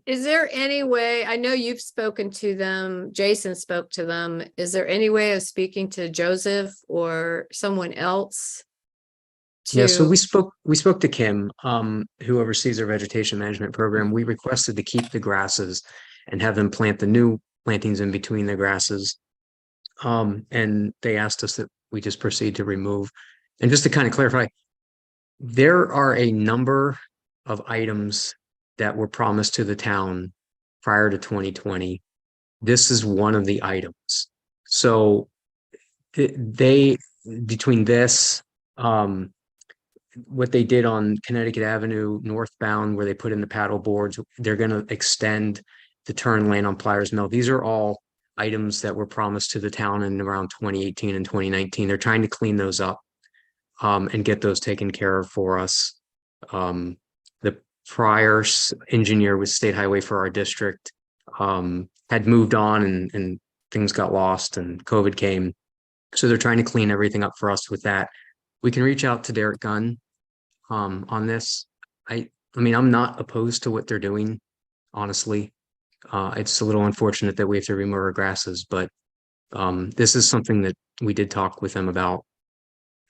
Is there any way, I know you've spoken to them, Jason spoke to them. Is there any way of speaking to Joseph or someone else? Yeah, so we spoke to Kim, who oversees our vegetation management program. We requested to keep the grasses and have them plant the new plantings in between the grasses. And they asked us that we just proceed to remove. And just to kind of clarify, there are a number of items that were promised to the town prior to 2020. This is one of the items. So between this, what they did on Connecticut Avenue northbound, where they put in the paddle boards, they're going to extend the turn lane on Pliers Mill. These are all items that were promised to the town in around 2018 and 2019. They're trying to clean those up and get those taken care of for us. The prior engineer with State Highway for our district had moved on and things got lost and COVID came. So they're trying to clean everything up for us with that. We can reach out to Derek Gunn on this. I mean, I'm not opposed to what they're doing, honestly. It's a little unfortunate that we have to remove our grasses, but this is something that we did talk with them about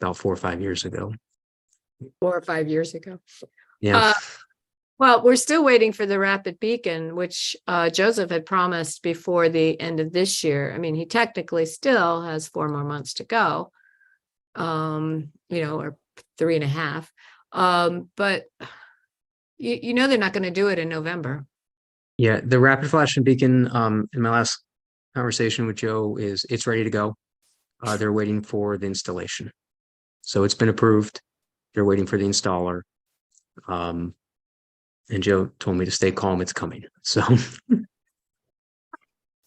4 or 5 years ago. 4 or 5 years ago. Yeah. Well, we're still waiting for the rapid beacon, which Joseph had promised before the end of this year. I mean, he technically still has 4 more months to go, or 3.5. But they're not going to do it in November. Yeah, the rapid flashing beacon, in my last conversation with Joe, it's ready to go. They're waiting for the installation. So it's been approved. They're waiting for the installer. And Joe told me to stay calm, it's coming. So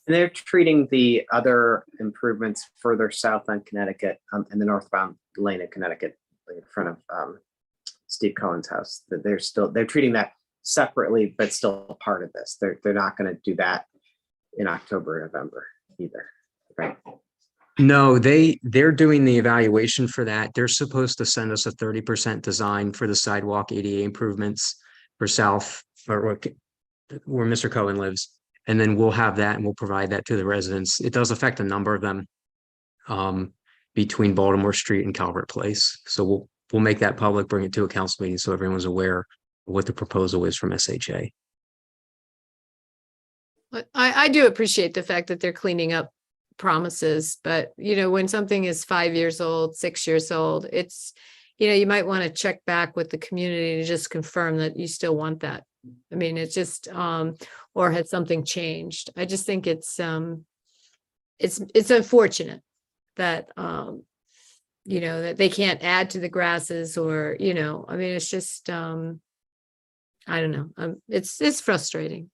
they're treating the other improvements further south on Connecticut, in the northbound lane of Connecticut in front of Steve Cohen's house. They're treating that separately, but still a part of this. They're not going to do that in October, November either, right? no, they're doing the evaluation for that. They're supposed to send us a 30% design for the sidewalk ADA improvements for south or where Mr. Cohen lives. And then we'll have that and we'll provide that to the residents. It does affect a number of them between Baltimore Street and Calvert Place. So we'll make that public, bring it to a council meeting so everyone's aware of what the proposal is from SHA. But I do appreciate the fact that they're cleaning up promises, but when something is 5 years old, 6 years old, it's, you might want to check back with the community to just confirm that you still want that. I mean, it's just, or had something changed. I just think it's unfortunate that, that they can't add to the grasses or, I mean, it's just, I don't know. It's frustrating.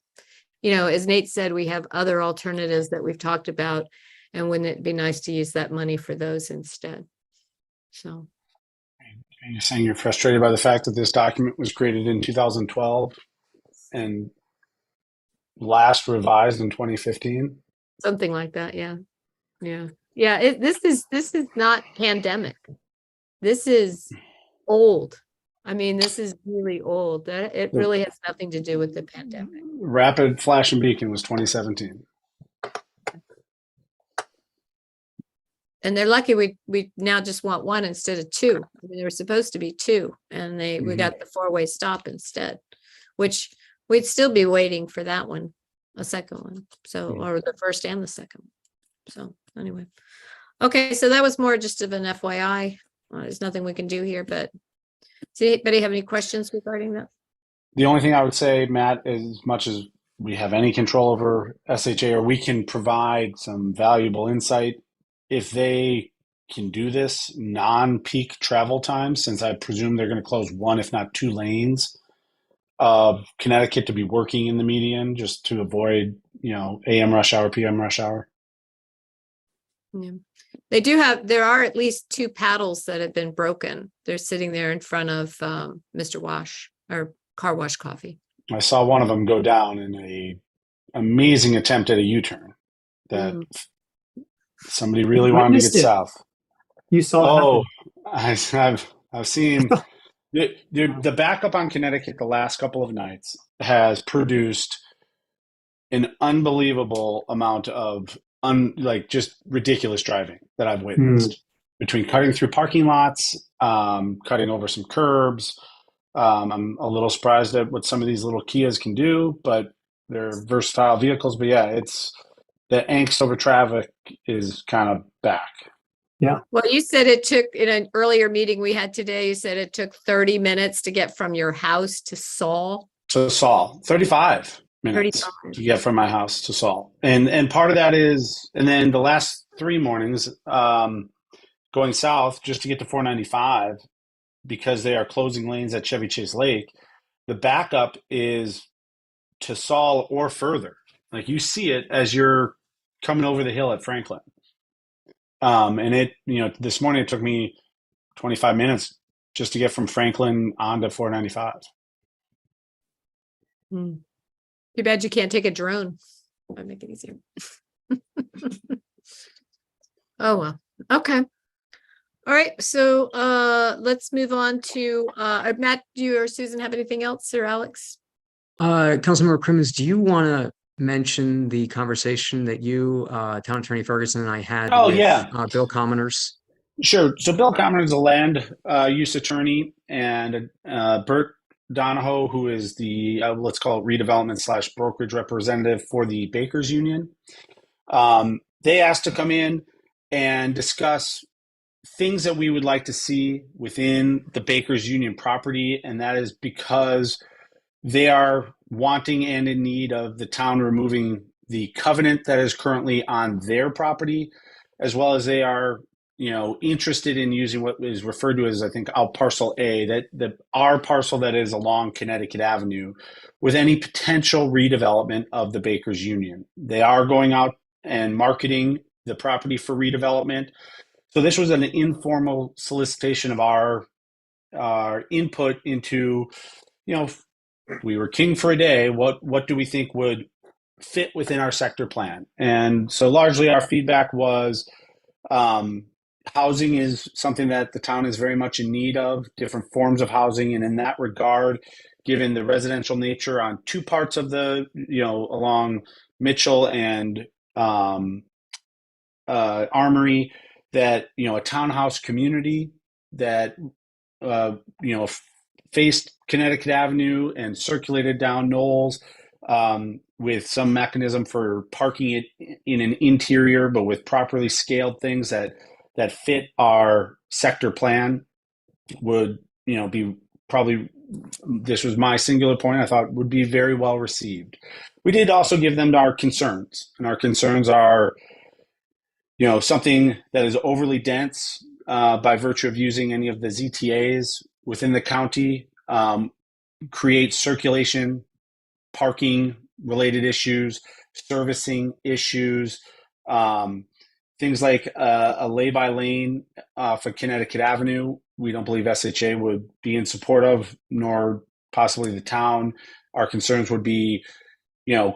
As Nate said, we have other alternatives that we've talked about, and wouldn't it be nice to use that money for those instead? So. You're saying you're frustrated by the fact that this document was created in 2012 and last revised in 2015? Something like that. Yeah. This is not pandemic. This is old. I mean, this is really old. It really has nothing to do with the pandemic. Rapid flash and beacon was 2017. And they're lucky we now just want one instead of two. I mean, there were supposed to be two, and we got the 4-way stop instead, which we'd still be waiting for that one, a second one. So, or the first and the second. So anyway, okay. So that was more just of an FYI. There's nothing we can do here, but does anybody have any questions regarding that? The only thing I would say, Matt, as much as we have any control over SHA, or we can provide some valuable insight, if they can do this non-peak travel time, since I presume they're going to close 1, if not 2 lanes of Connecticut to be working in the median, just to avoid, AM rush hour, PM rush hour. Yeah. There are at least 2 paddles that have been broken. They're sitting there in front of Mr. Wash or Car Wash Coffee. I saw one of them go down in a amazing attempt at a U-turn that somebody really wanted to get south. You saw? Oh, I've seen the backup on Connecticut the last couple of nights has produced an unbelievable amount of just ridiculous driving that I've witnessed between cutting through parking lots, cutting over some curbs. I'm a little surprised at what some of these little Kias can do, but they're versatile vehicles. But yeah, it's the angst over traffic is kind of back. Yeah. Well, you said it took, in an earlier meeting we had today, you said it took 30 minutes to get from your house to Saul. 35 minutes 35. to get from my house to Saul. And part of that is, and then the last 3 mornings going south just to get to 495, because they are closing lanes at Chevy Chase Lake, the backup is to Saul or further. Like you see it as you're coming over the hill at Franklin. And it, this morning it took me 25 minutes just to get from Franklin onto 495. Too bad you can't take a drone. That'd make it easier. Oh, well. Okay. All right. So let's move on to Matt, do you or Susan have anything else, or Alex? Councilmember Crimmins, do you want to mention the conversation that you, Town Attorney Ferguson, and I had with Bill Commoners? Sure. So Bill Commoners is a land use attorney, and Bert Donahoe, who is the, let's call it redevelopment / brokerage representative for the Bakers Union. They asked to come in and discuss things that we would like to see within the Bakers Union property, and that is because they are wanting and in need of the town removing the covenant that is currently on their property, as well as they are, interested in using what is referred to as, I think, out parcel A, that our parcel that is along Connecticut Avenue, with any potential redevelopment of the Bakers Union. They are going out and marketing the property for redevelopment. So this was an informal solicitation of our input into, we were king for a day. What do we think would fit within our sector plan? And so largely our feedback was housing is something that the town is very much in need of, different forms of housing. And in that regard, given the residential nature on two parts of the, along Mitchell and Armory, that, a townhouse community that, faced Connecticut Avenue and circulated down Knowles, with some mechanism for parking it in an interior, but with properly scaled things that fit our sector plan would, be probably, this was my singular point, I thought would be very well received. We did also give them our concerns, and our concerns are, something that is overly dense by virtue of using any of the ZTAs within the county, create circulation, parking related issues, servicing issues, things like a lay-by lane for Connecticut Avenue. We don't believe SHA would be in support of, nor possibly the town. Our concerns would be,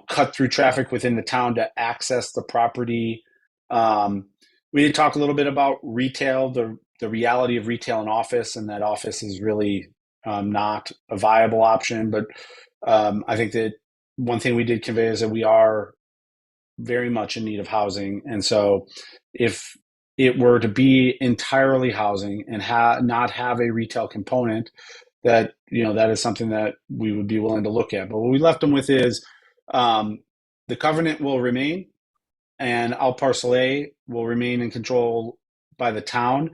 cut through traffic within the town to access the property. We did talk a little bit about retail, the reality of retail and office, and that office is really not a viable option. But I think that one thing we did convey is that we are very much in need of housing. And so if it were to be entirely housing and not have a retail component, that, that is something that we would be willing to look at. But what we left them with is the covenant will remain, and out parcel A will remain in control by the town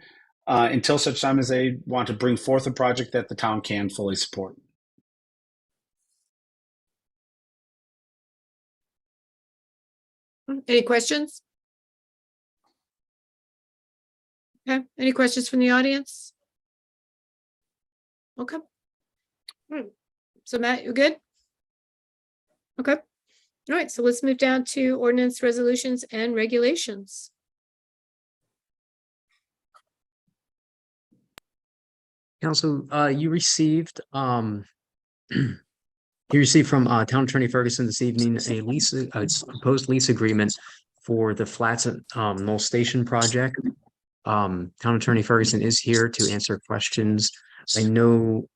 until such time as they want to bring forth a project that the town can fully support. Any questions? Okay. Any questions from the audience? Okay. So Matt, you good? Okay. All right. So let's move down to ordinance, resolutions, and regulations. Council, you received from Town Attorney Ferguson this evening a proposed lease agreement for the Flats at Knoll Station project. Town Attorney Ferguson is here to answer questions. I know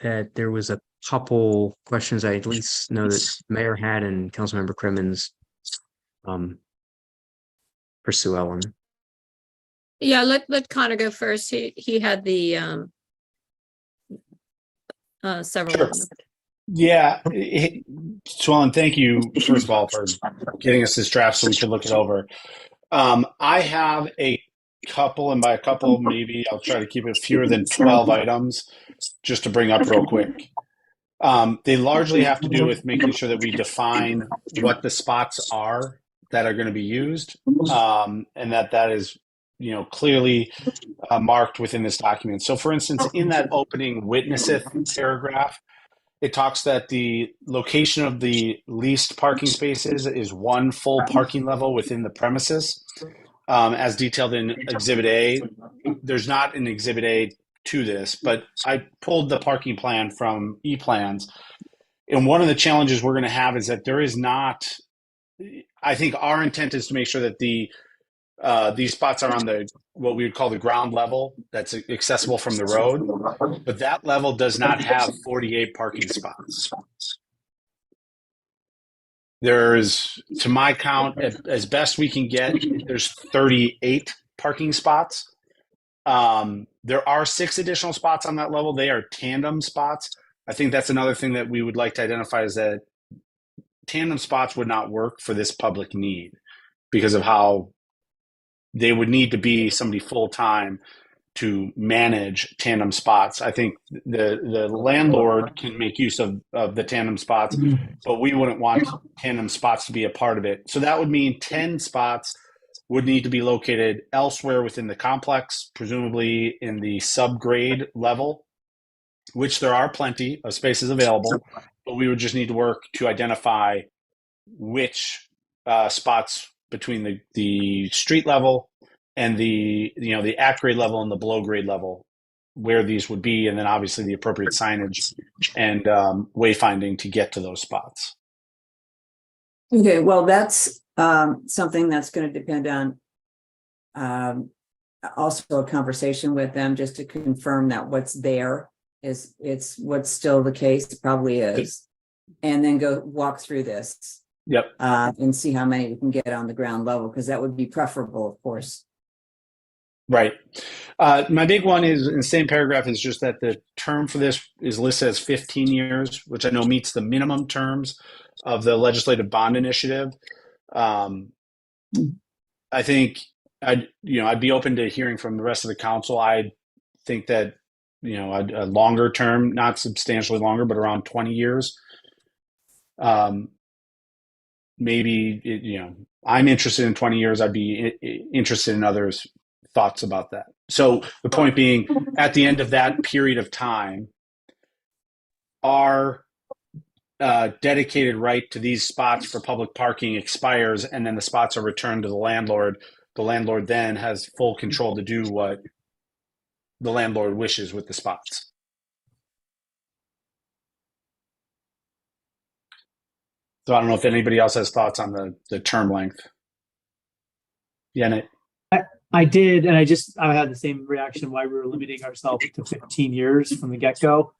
that there was a couple questions I at least know that Mayor had and Councilmember Crimmins for Sue Ellen. Yeah, let Connor go first. He had the several. Sure. Yeah, Swellen, thank you, first of all, for getting us this draft so we could look it over. I have a couple, and by a couple, maybe I'll try to keep it fewer than 12 items just to bring up real quick. They largely have to do with making sure that we define what the spots are that are going to be used, and that is, clearly marked within this document. So, for instance, in that opening witnesseth paragraph, it talks that the location of the leased parking spaces is one full parking level within the premises, as detailed in Exhibit A. There's not an Exhibit A to this, but I pulled the parking plan from ePlans. And one of the challenges we're going to have is that there is not, I think our intent is to make sure that these spots are on the, what we would call the ground level that's accessible from the road, but that level does not have 48 parking spots. There's, to my count, as best we can get, there's 38 parking spots. There are 6 additional spots on that level. They are tandem spots. I think that's another thing that we would like to identify, is that tandem spots would not work for this public need because of how they would need to be somebody full-time to manage tandem spots. I think the landlord can make use of the tandem spots, but we wouldn't want tandem spots to be a part of it. So that would mean 10 spots would need to be located elsewhere within the complex, presumably in the subgrade level, which there are plenty of spaces available, but we would just need to work to identify which spots between the street level and the at grade level and the below grade level where these would be, and then obviously the appropriate signage and wayfinding to get to those spots. Okay, well, that's something that's going to depend on also a conversation with them just to confirm that what's there is what's still the case, probably is, and then go walk through this. Yep. And see how many we can get on the ground level, because that would be preferable, of course. Right. My big one is in the same paragraph is just that the term for this is listed as 15 years, which I know meets the minimum terms of the legislative bond initiative. I think I'd be open to hearing from the rest of the council. I think that, a longer term, not substantially longer, but around 20 years. Maybe, I'm interested in 20 years. I'd be interested in others' thoughts about that. So the point being, at the end of that period of time, our dedicated right to these spots for public parking expires, and then the spots are returned to the landlord. The landlord then has full control to do what the landlord wishes with the spots. So I don't know if anybody else has thoughts on the term length. Yeah, Nate. I did, and I had the same reaction why we were limiting ourselves to 15 years from the get-go.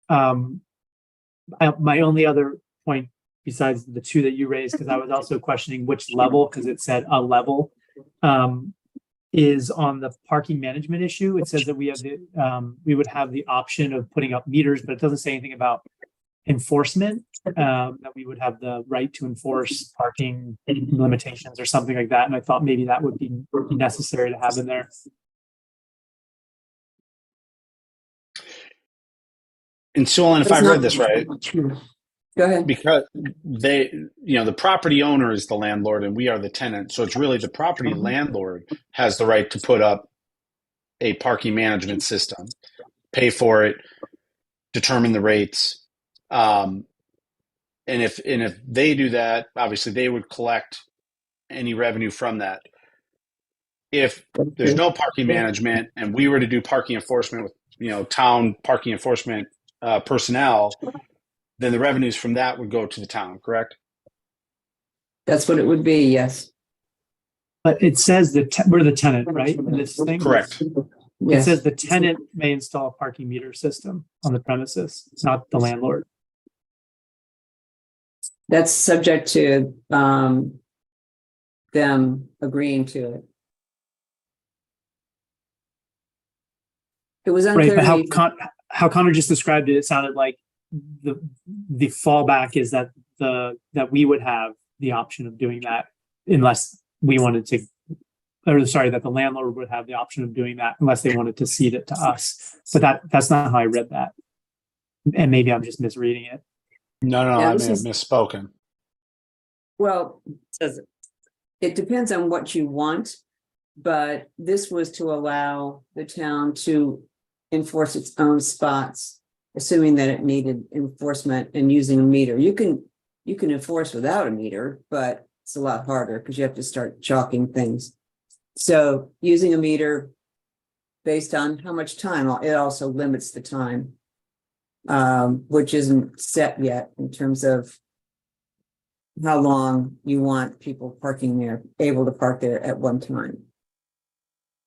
My only other point, besides the 2 that you raised, because I was also questioning which level, because it said a level, is on the parking management issue. It says that we would have the option of putting up meters, but it doesn't say anything about enforcement, that we would have the right to enforce parking limitations or something like that. And I thought maybe that would be necessary to have in there. And so, and if I read this right, go ahead. Because they, the property owner is the landlord and we are the tenant. So it's really the property landlord has the right to put up a parking management system, pay for it, determine the rates. And if they do that, obviously they would collect any revenue from that. If there's no parking management and we were to do parking enforcement with, town parking enforcement personnel, then the revenues from that would go to the town, correct? That's what it would be, yes. But it says that we're the tenant, right? In this thing? Correct. It says the tenant may install a parking meter system on the premises. It's not the landlord. That's subject to them agreeing to it. It was unclear. Right, but how Connor just described it, it sounded like the fallback is that that we would have the option of doing that unless we wanted to, that the landlord would have the option of doing that unless they wanted to cede it to us. But that's not how I read that. And maybe I'm just misreading it. No, I may have misspoken. Well, it depends on what you want, but this was to allow the town to enforce its own spots assuming that it needed enforcement and using a meter. You can enforce without a meter, but it's a lot harder because you have to start chalking things. So using a meter based on how much time, it also limits the time, which isn't set yet in terms of how long you want people parking there, able to park there at one time.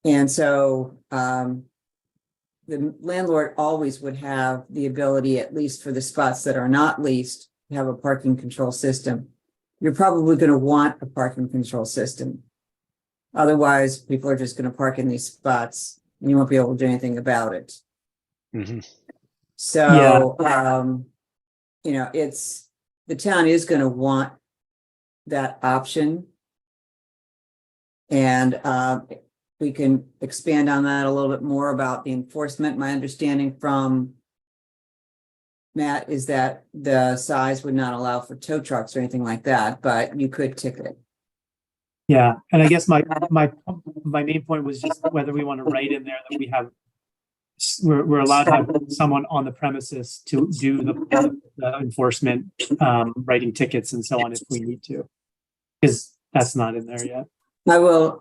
And so the landlord always would have the ability, at least for the spots that are not leased, to have a parking control system. You're probably going to want a parking control system. Otherwise, people are just going to park in these spots and you won't be able to do anything about it. Mhm. So, you know, the town is going to want that option. And we can expand on that a little bit more about the enforcement. My understanding from Matt is that the size would not allow for tow trucks or anything like that, but you could ticket. Yeah, and I guess my main point was just whether we want to write in there that we're allowed to have someone on the premises to do the enforcement, writing tickets and so on if we need to, because that's not in there yet. I will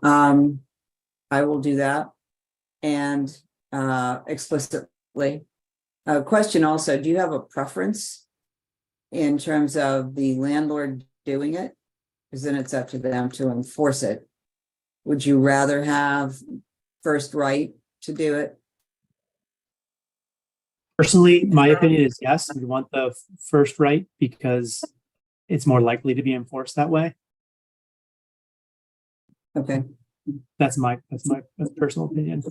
do that and explicitly. A question also, do you have a preference in terms of the landlord doing it? Because then it's up to them to enforce it. Would you rather have first right to do it? Personally, my opinion is yes, we want the first right because it's more likely to be enforced that way. Okay. That's my personal opinion.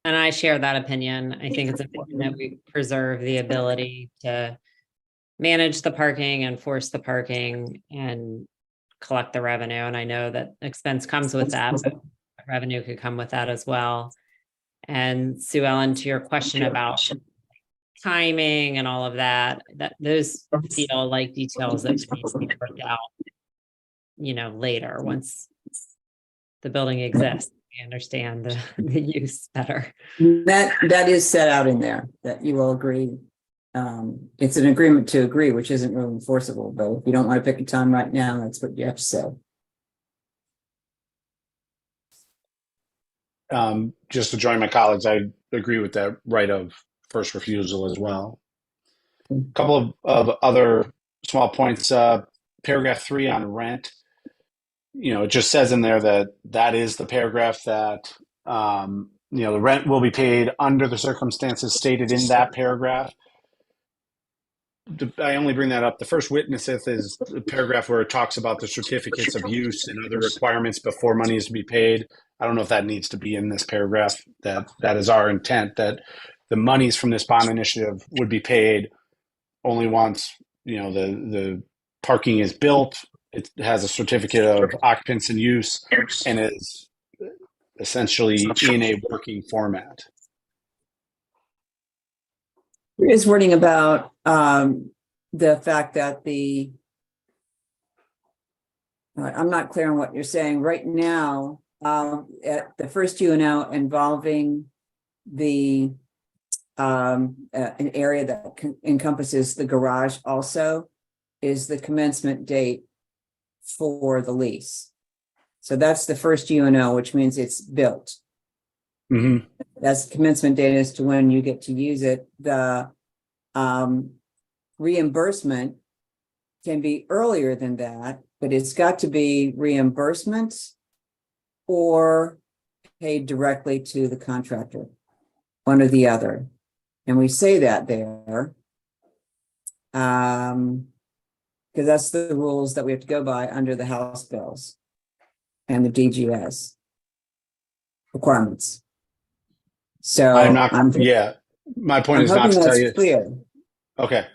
And I share that opinion. I think it's important that we preserve the ability to manage the parking, enforce the parking, and collect the revenue. And I know that expense comes with that, but revenue could come with that as well. And Sue Ellen, to your question about timing and all of that, those feel like details that need to be worked out, you know, later once the building exists. We understand the use better. That is set out in there that you will agree. It's an agreement to agree, which isn't really enforceable, but if you don't want to pick a time right now, that's what you have to say. Just to join my colleagues, I agree with that right of first refusal as well. A couple of other small points. Paragraph 3 on rent. You know, it just says in there that is the paragraph that, you know, the rent will be paid under the circumstances stated in that paragraph. I only bring that up. The first witnesseth is the paragraph where it talks about the certificates of use and other requirements before money is to be paid. I don't know if that needs to be in this paragraph. That is our intent, that the monies from this bond initiative would be paid only once, you know, the parking is built. It has a certificate of occupants and use and is essentially in a working format. There is wording about the fact that I'm not clear on what you're saying right now. At the first UNO involving an area that encompasses the garage also is the commencement date for the lease. So that's the first UNO, which means it's built. Mm-hmm. That's the commencement date as to when you get to use it. The reimbursement can be earlier than that, but it's got to be reimbursement or paid directly to the contractor, one or the other. And we say that there because that's the rules that we have to go by under the House bills and the DGS requirements. So I'm not. My point is not to tell you. Clear. Okay.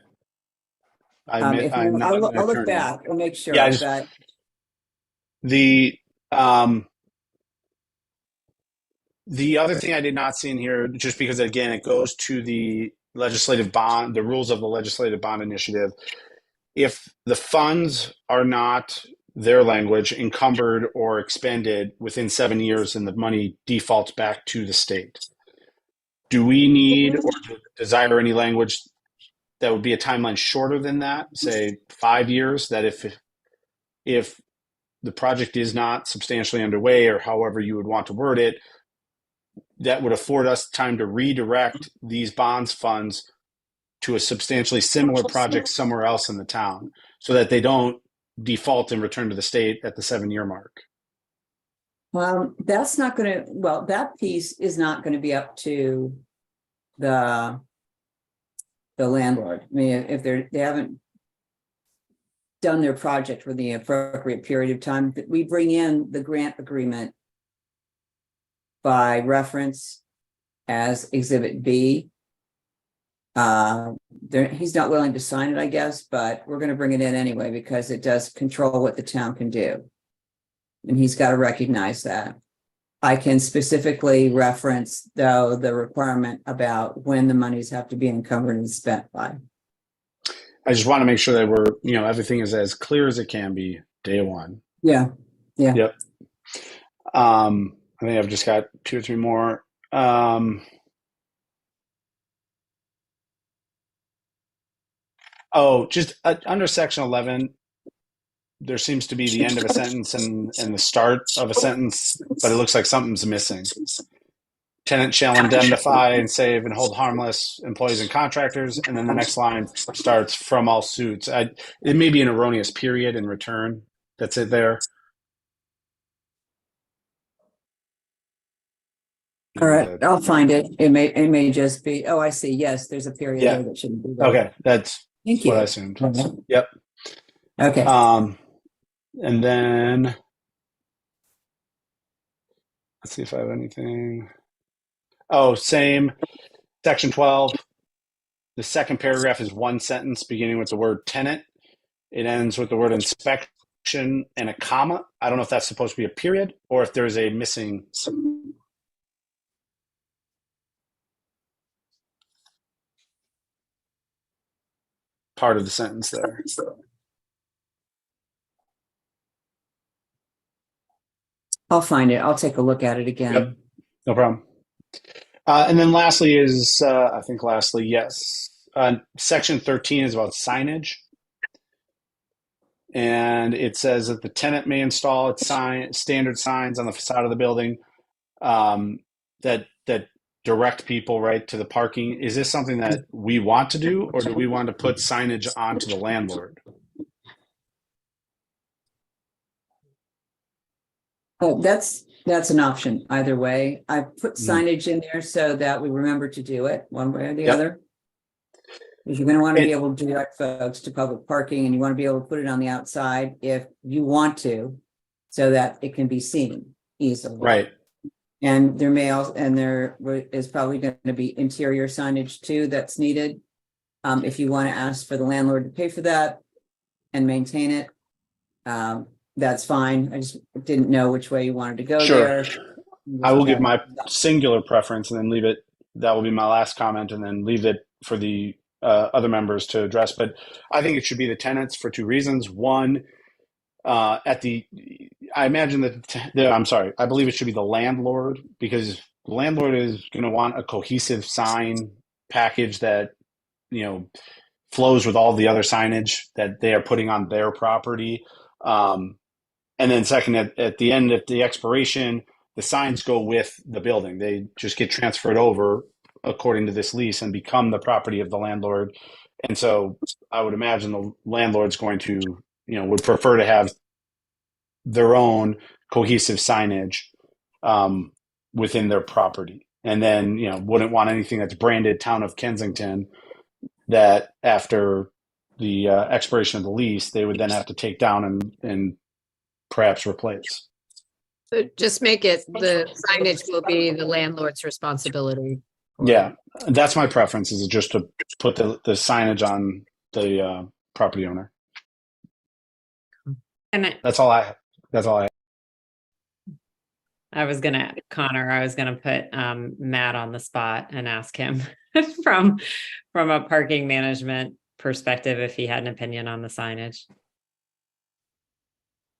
I'm not I'll an look attorney. back and make sure Yeah, the other thing I did not see in here, just because again it goes to the legislative bond, the rules of the legislative bond initiative. If the funds are not, their language, encumbered or expended within 7 years, and the money defaults back to the state. do we need or desire any language that would be a timeline shorter than that, say 5 years, that if the project is not substantially underway, or however you would want to word it, that would afford us time to redirect these bonds funds to a substantially similar project somewhere else in the town, so that they don't default and return to the state at the 7-year mark? That's not going to, well, that piece is not going to be up to the landlord. I mean, if they haven't done their project for the appropriate period of time, we bring in the grant agreement by reference as Exhibit B. He's not willing to sign it, I guess, but we're going to bring it in anyway because it does control what the town can do. And he's got to recognize that. I can specifically reference, though, the requirement about when the monies have to be encumbered and spent by. I just want to make sure that we're, everything is as clear as it can be day one. Yeah. Yep. I think I've just got 2 or 3 more. Just under section 11, there seems to be the end of a sentence and the start of a sentence, but it looks like something's missing. Tenant shall indemnify and save and hold harmless employees and contractors. And then the next line starts from all suits. It may be an erroneous period in return. That's it there. All right, I'll find it. It may just be, oh, I see. Yes, there's a period there that shouldn't be there. Okay, that's Thank what you. I assumed. Okay. Yep. Okay. And then let's see if I have anything. Oh, same. Section 12. The second paragraph is one sentence beginning with the word tenant. It ends with the word inspection and a comma. I don't know if that's supposed to be a period or if there's a missing part of the sentence there. I'll find it. I'll take a look at it again. Yep. No problem. And then lastly is, yes. Section 13 is about signage. And it says that the tenant may install its standard signs on the facade of the building that direct people right to the parking. Is this something that we want to do, or do we want to put signage onto the landlord? Oh, that's an option either way. I put signage in there so that we remember to do it one way or the other. Because you're going to want to be able to direct folks to public parking, and you want to be able to put it on the outside if you want to, so that it can be seen easily. Right. And there is probably going to be interior signage too that's needed. If you want to ask for the landlord to pay for that and maintain it, that's fine. I just didn't know which way you wanted to go there. I will give my singular preference and then leave it. That will be my last comment, and then leave it for the other members to address. But I think it should be the tenants for 2 reasons. One, I imagine that I believe it should be the landlord, because the landlord is going to want a cohesive sign package that, flows with all the other signage that they are putting on their property. And then second, at the end, at the expiration, the signs go with the building. They just get transferred over according to this lease and become the property of the landlord. And so I would imagine the landlord's going to, would prefer to have their own cohesive signage within their property. And then, wouldn't want anything that's branded Town of Kensington that after the expiration of the lease, they would then have to take down and perhaps replace. So just make it, the signage will be the landlord's responsibility. Yeah, that's my preference, is just to put the signage on the property owner. And That's all I have. I was gonna put Matt on the spot and ask him from a parking management perspective if he had an opinion on the signage,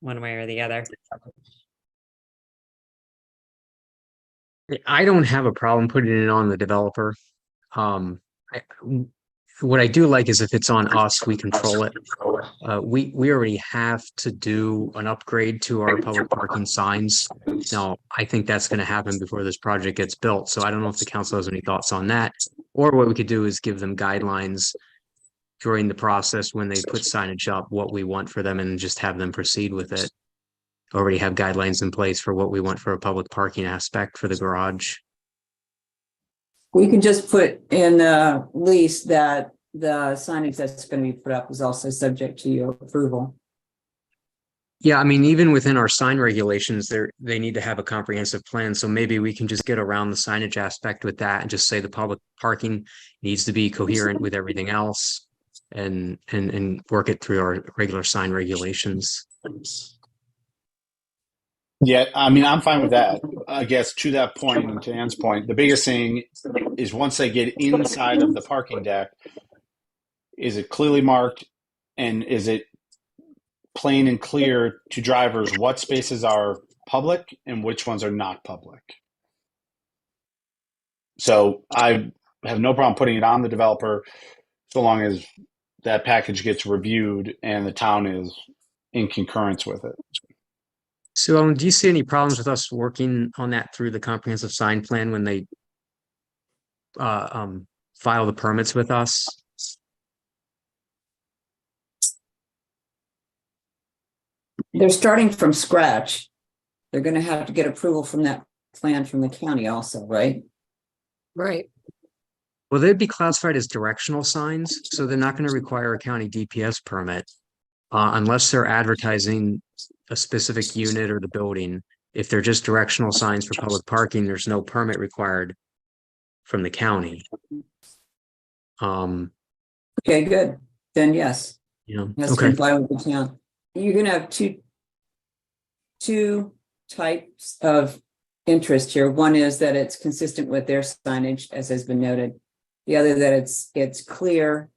one way or the other. I don't have a problem putting it on the developer. I, what I do like is if it's on us, we control it. We already have to do an upgrade to our public parking signs. Now, I think that's going to happen before this project gets built. So I don't know if the council has any thoughts on that. Or what we could do is give them guidelines during the process when they put signage up, what we want for them, and just have them proceed with it. Already have guidelines in place for what we want for a public parking aspect for the garage. We can just put in the lease that the signage that's going to be put up is also subject to your approval. Yeah, I mean, even within our sign regulations, they need to have a comprehensive plan. So maybe we can just get around the signage aspect with that and just say the public parking needs to be coherent with everything else and work it through our regular sign regulations. Yeah, I mean, I'm fine with that. I guess to that point, and to Ann's point, the biggest thing is once they get inside of the parking deck, is it clearly marked and is it plain and clear to drivers what spaces are public and which ones are not public? So I have no problem putting it on the developer so long as that package gets reviewed and the town is in concurrence with it. So do you see any problems with us working on that through the comprehensive sign plan when they file the permits with us? They're starting from scratch. They're going to have to get approval from that plan from the county also, right? Right. Well, they'd be classified as directional signs, so they're not going to require a county DPS permit unless they're advertising a specific unit or the building. If they're just directional signs for public parking, there's no permit required from the county. Okay, good. Then yes. Yeah. Has to Okay. comply with the town. You're going to have two types of interest here. One is that it's consistent with their signage, as has been noted. The other that it's clear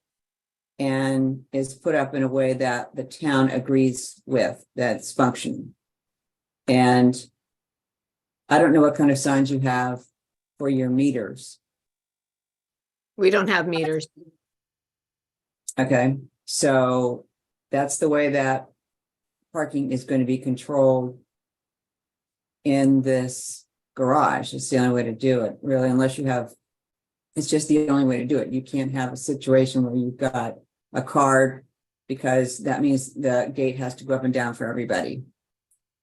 and is put up in a way that the town agrees with, that's functioning. And I don't know what kind of signs you have for your meters. We don't have meters. Okay, so that's the way that parking is going to be controlled in this garage. It's the only way to do it, really, unless you have, it's just the only way to do it. You can't have a situation where you've got a card, because that means the gate has to go up and down for everybody.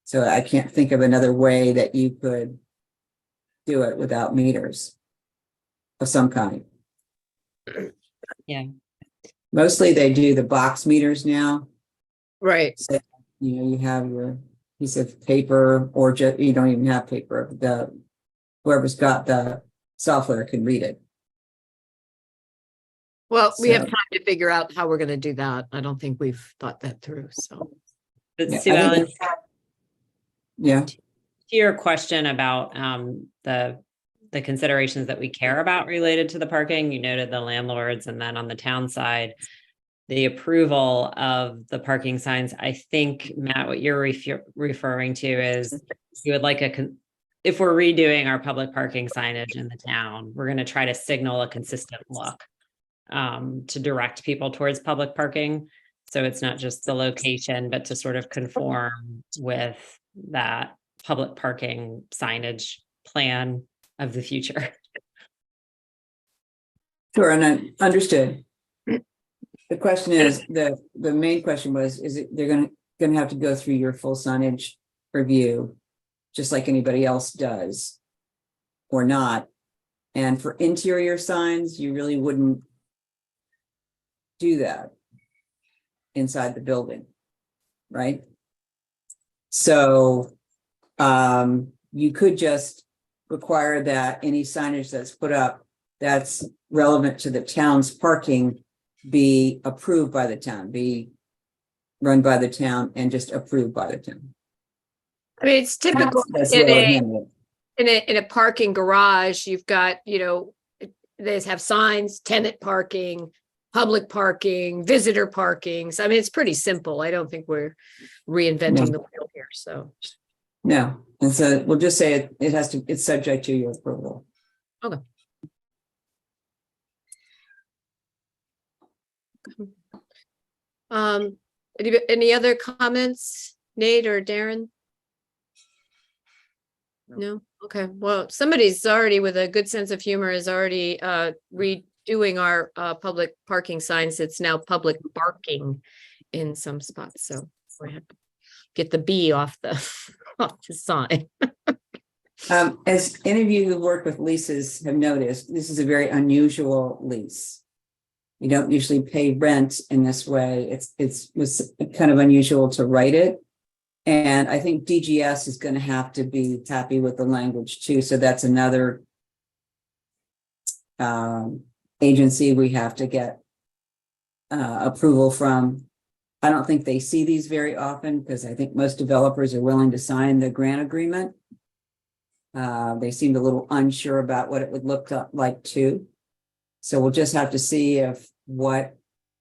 So I can't think of another way that you could do it without meters of some kind. Yeah. Mostly they do the box meters now. Right. So, you have your piece of paper, or just, you don't even have paper. Whoever's got the software can read it. Well, we have So- time to figure out how we're going to do that. I don't think we've thought that through. So, But Yeah, Sue I think Ellen, it's- Yeah, to your question about the considerations that we care about related to the parking, you noted the landlords, and then on the town side, the approval of the parking signs. I think, Matt, what you're referring to is you would like if we're redoing our public parking signage in the town, we're going to try to signal a consistent look to direct people towards public parking. So it's not just the location, but to sort of conform with that public parking signage plan of the future. sure, and I understood. The question is, the main question was, is it, they're gonna have to go through your full signage review, just like anybody else does, or not? And for interior signs, you really wouldn't do that inside the building, right? So you could just require that any signage that's put up that's relevant to the town's parking be approved by the town, be run by the town, and just approved by the town. I mean, it's typical That's in the way I a handle in a parking garage. You've got, they have signs, tenant parking, public parking, visitor parking. So I mean, it's pretty simple. I don't think we're reinventing the wheel here. So No, and so we'll just say it has to, it's subject to your approval. Any other comments, Nate or Darren? No? Okay, well, somebody's already with a good sense of humor is already redoing our public parking signs. It's now public barking in some spots, so we have to get the B off the off the sign. As any of you who work with leases have noticed, this is a very unusual lease. You don't usually pay rent in this way. It was kind of unusual to write it. And I think DGS is going to have to be happy with the language too. So that's another agency we have to get approval from. I don't think they see these very often because I think most developers are willing to sign the grant agreement. They seemed a little unsure about what it would look like too. So we'll just have to see if what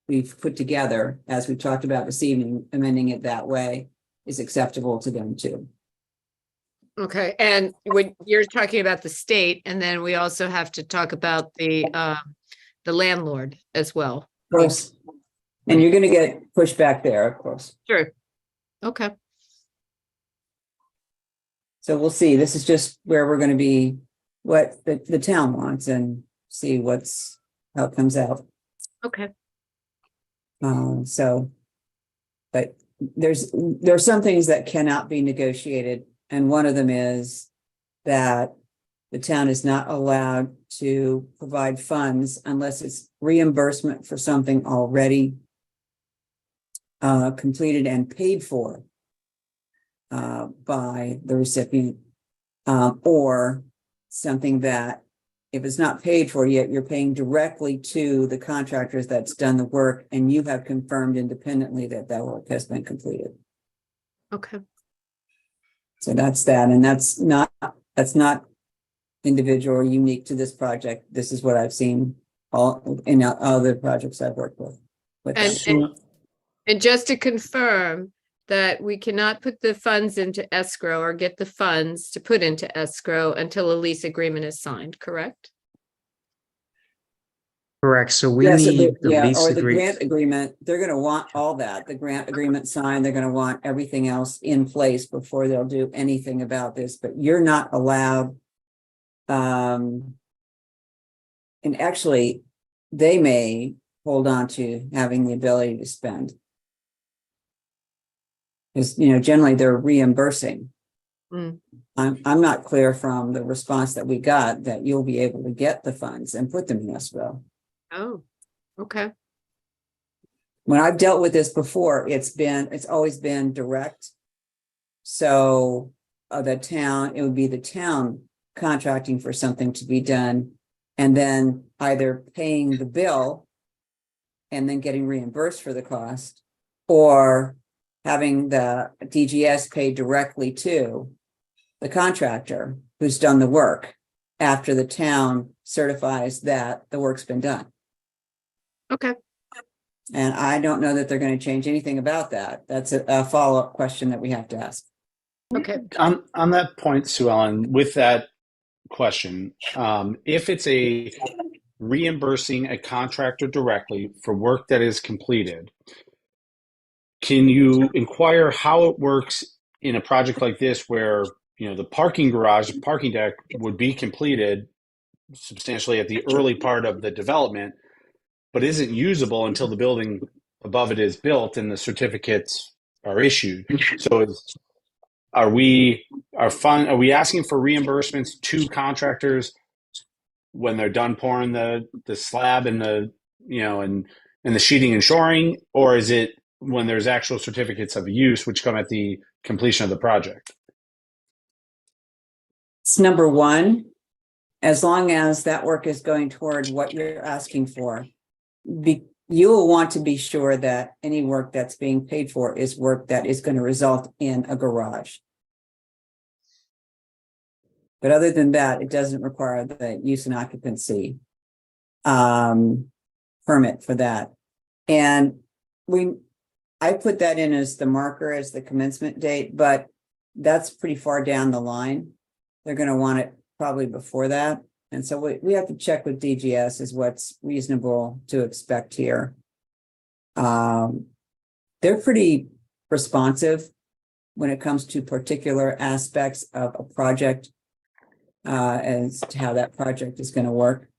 we've put together, as we talked about this evening, amending it that way, is acceptable to them too. Okay, and when you're talking about the state, and then we also have to talk about the landlord as well. Of course. And you're going to get pushback there, of course. Sure. Okay. So we'll see. This is just where we're going to be, what the town wants, and see how it comes out. Okay. But there's some things that cannot be negotiated, and one of them is that the town is not allowed to provide funds unless it's reimbursement for something already completed and paid for by the recipient, or something that if it's not paid for yet, you're paying directly to the contractors that's done the work, and you have confirmed independently that work has been completed. Okay. So that's that, and that's not individual or unique to this project. This is what I've seen all in other projects I've worked with. And just to confirm that we cannot put the funds into escrow or get the funds to put into escrow until a lease agreement is signed, correct? Correct. So we Yes, need the yeah, lease or the agreement. grant agreement. They're going to want all that. The grant agreement signed. They're going to want everything else in place before they'll do anything about this. But you're not allowed. And actually, they may hold on to having the ability to spend. Because, generally they're reimbursing. I'm not clear from the response that we got that you'll be able to get the funds and put them in escrow. Oh, okay. When I've dealt with this before, it's always been direct. So it would be the town contracting for something to be done, and then either paying the bill and then getting reimbursed for the cost, or having the DGS pay directly to the contractor who's done the work after the town certifies that the work's been done. Okay. And I don't know that they're going to change anything about that. That's a follow-up question that we have to ask. Okay. On that point, Sue Ellen, with that question, if it's a reimbursing a contractor directly for work that is completed, can you inquire how it works in a project like this where, the parking garage, the parking deck would be completed substantially at the early part of the development, but isn't usable until the building above it is built and the certificates are issued? So are we asking for reimbursements to contractors when they're done pouring the slab and the and the sheeting and shoring, or is it when there's actual certificates of use which come at the completion of the project? It's number one, as long as that work is going toward what you're asking for, you'll want to be sure that any work that's being paid for is work that is going to result in a garage. But other than that, it doesn't require the use and occupancy permit for that. And I put that in as the marker, as the commencement date, but that's pretty far down the line. They're gonna want it probably before that. And so we have to check with DGS is what's reasonable to expect here. They're pretty responsive when it comes to particular aspects of a project, as to how that project is gonna work.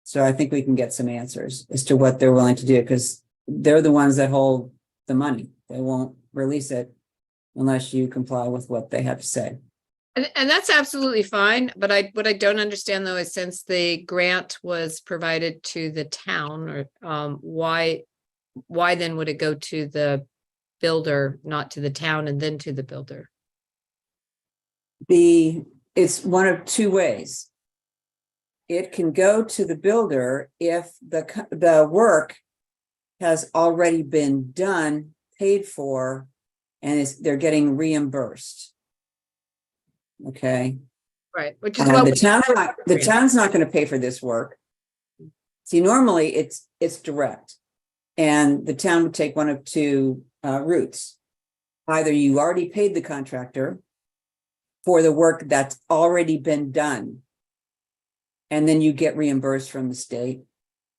So I think we can get some answers as to what they're willing to do, because they're the ones that hold the money. They won't release it unless you comply with what they have to say. And that's absolutely fine, but what I don't understand though is since the grant was provided to the town, or why then would it go to the builder, not to the town and then to the builder? It's one of two ways. It can go to the builder if the work has already been done, paid for, and they're getting reimbursed. Okay. Right, which is And what the town's not going to pay for this work. See, normally it's direct, and the town would take one of two routes. Either you already paid the contractor for the work that's already been done, and then you get reimbursed from the state,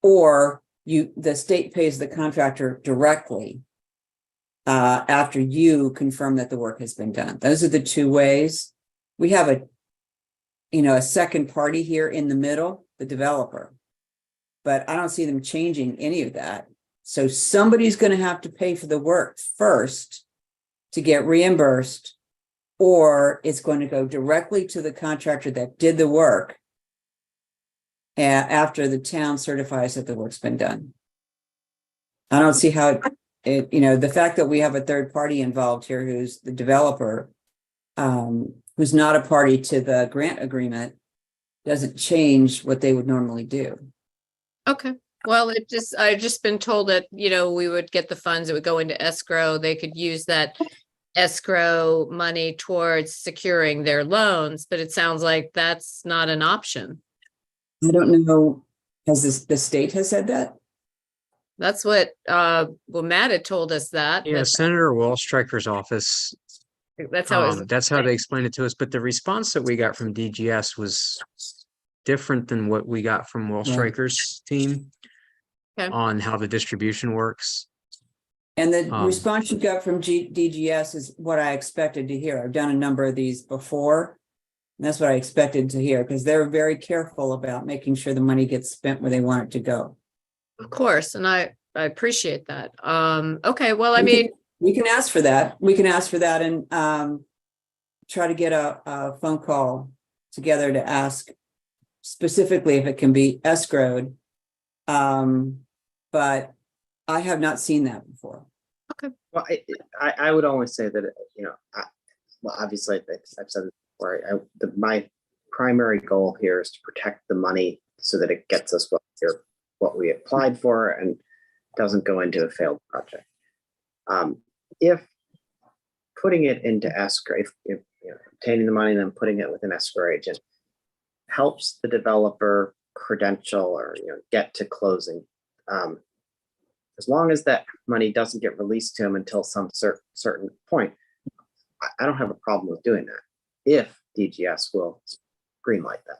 or the state pays the contractor directly after you confirm that the work has been done. Those are the two ways. We have a second party here in the middle, the developer, but I don't see them changing any of that. So somebody's going to have to pay for the work first to get reimbursed, or it's going to go directly to the contractor that did the work after the town certifies that the work's been done. I don't see how the fact that we have a third party involved here who's the developer, who's not a party to the grant agreement, doesn't change what they would normally do. Okay, well, I've just been told that, we would get the funds, it would go into escrow, they could use that escrow money towards securing their loans, but it sounds like that's not an option. I don't know, the state has said that? That's what, Matt had told us that. Yeah, but Senator Wallstreicher's office, That's how it's. that's how they explained it to us. But the response that we got from DGS was different than what we got from Wallstreicher's team on how the distribution works. And the response you got from DGS is what I expected to hear. I've done a number of these before, and that's what I expected to hear, because they're very careful about making sure the money gets spent where they want it to go. Of course, and I appreciate that. Okay, well, I mean, we can ask for that. We can ask for that and try to get a phone call together to ask specifically if it can be escrowed. But I have not seen that before. Okay. Well, I would only say that, well, obviously, I've said it before, my primary goal here is to protect the money so that it gets us what we applied for and doesn't go into a failed project. If putting it into escrow, if obtaining the money and then putting it with an escrow agent helps the developer credential or get to closing, as long as that money doesn't get released to him until some certain point, I don't have a problem with doing that if DGS will greenlight that.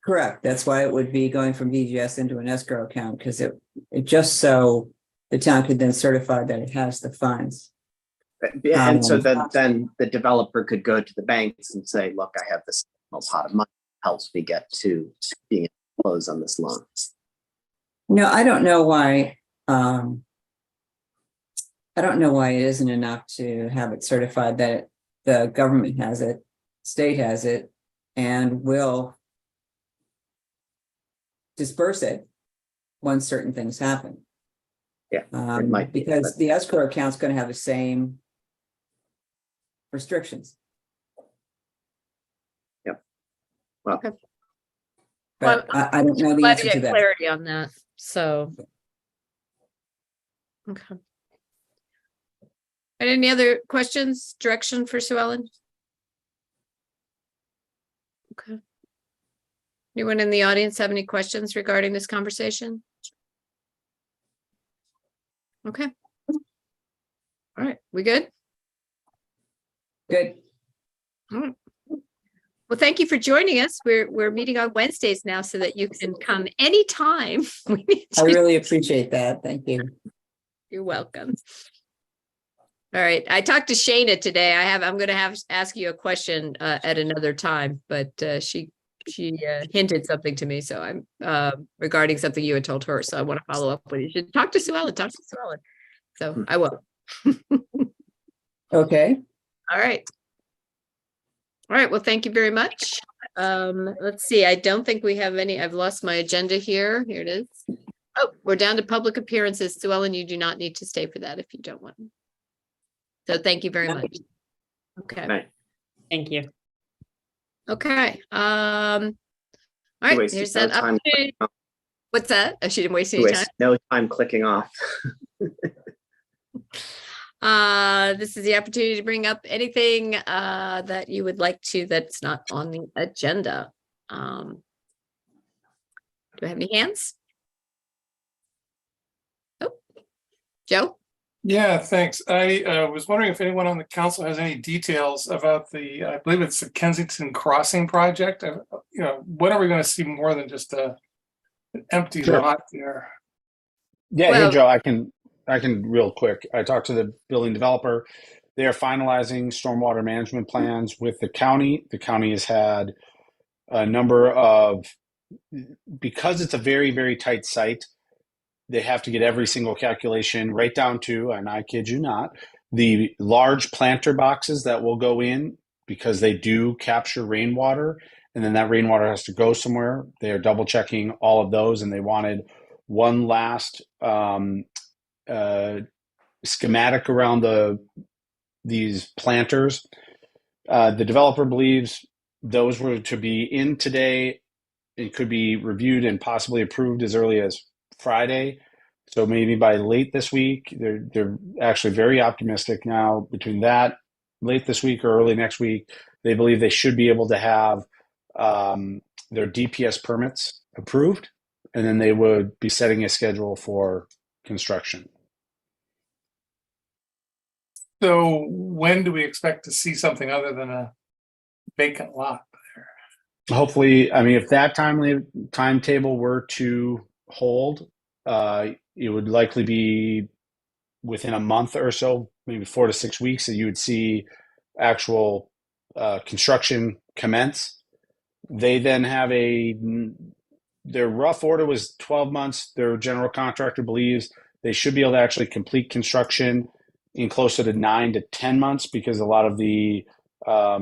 Correct. That's why it would be going from DGS into an escrow account, because it just so the town could then certify that it has the funds. And so then the developer could go to the banks and say, look, I have this pot of money, helps me get to being able to close on this loan. No, I don't know why. I don't know why it isn't enough to have it certified that the government has it, state has it, and will disperse it when certain things happen. Yeah, it might be, because the escrow account's going to have the same restrictions. Yep. Well, okay. But Well, I don't know the glad to answer to get that. clarity on that. So, okay. And any other questions, direction for Sue Ellen? Okay. Anyone in the audience have any questions regarding this conversation? Okay. All right, we good? Good. Well, thank you for joining us. We're meeting on Wednesdays now so that you can come anytime. we need I you. really appreciate that. Thank you. You're welcome. All right. I talked to Shayna today. I'm going to ask you a question at another time, but she hinted something to me. So I'm regarding something you had told her. So I want to follow up with you. You should talk to Sue Ellen. Talk to Sue Ellen. So I will. Okay. All right. All right. Well, thank you very much. Let's see. I don't think we have any. I've lost my agenda here. Here it is. Oh, we're down to public appearances. Sue Ellen, you do not need to stay for that if you don't want. So thank you very much. Okay. Right. Thank you. Okay. All right. Wasted Here's no that time update. What's that? Oh, she didn't waste any time. Waste no time clicking off. This is the opportunity to bring up anything that you would like to that's not on the agenda. Do I have any hands? Oh, Joe? Yeah, thanks. I was wondering if anyone on the council has any details about I believe it's the Kensington Crossing project. When are we going to see more than just an empty Sure. lot there? Yeah, Well- hey Joe, I can real quick. I talked to the building developer. They are finalizing stormwater management plans with the county. The county has had a number of, because it's a very, very tight site, they have to get every single calculation right down to, and I kid you not, the large planter boxes that will go in because they do capture rainwater, and then that rainwater has to go somewhere. They are double checking all of those, and they wanted one last schematic around these planters. The developer believes those were to be in today. It could be reviewed and possibly approved as early as Friday. So maybe by late this week. They're actually very optimistic now. Between that, late this week or early next week, they believe they should be able to have their DPS permits approved, and then they would be setting a schedule for construction. So when do we expect to see something other than a vacant lot there? Hopefully, I mean, if that timetable were to hold, it would likely be within a month or so, maybe 4 to 6 weeks, that you would see actual construction commence. They then have their rough order was 12 months. Their general contractor believes they should be able to actually complete construction in closer to 9 to 10 months because a lot of the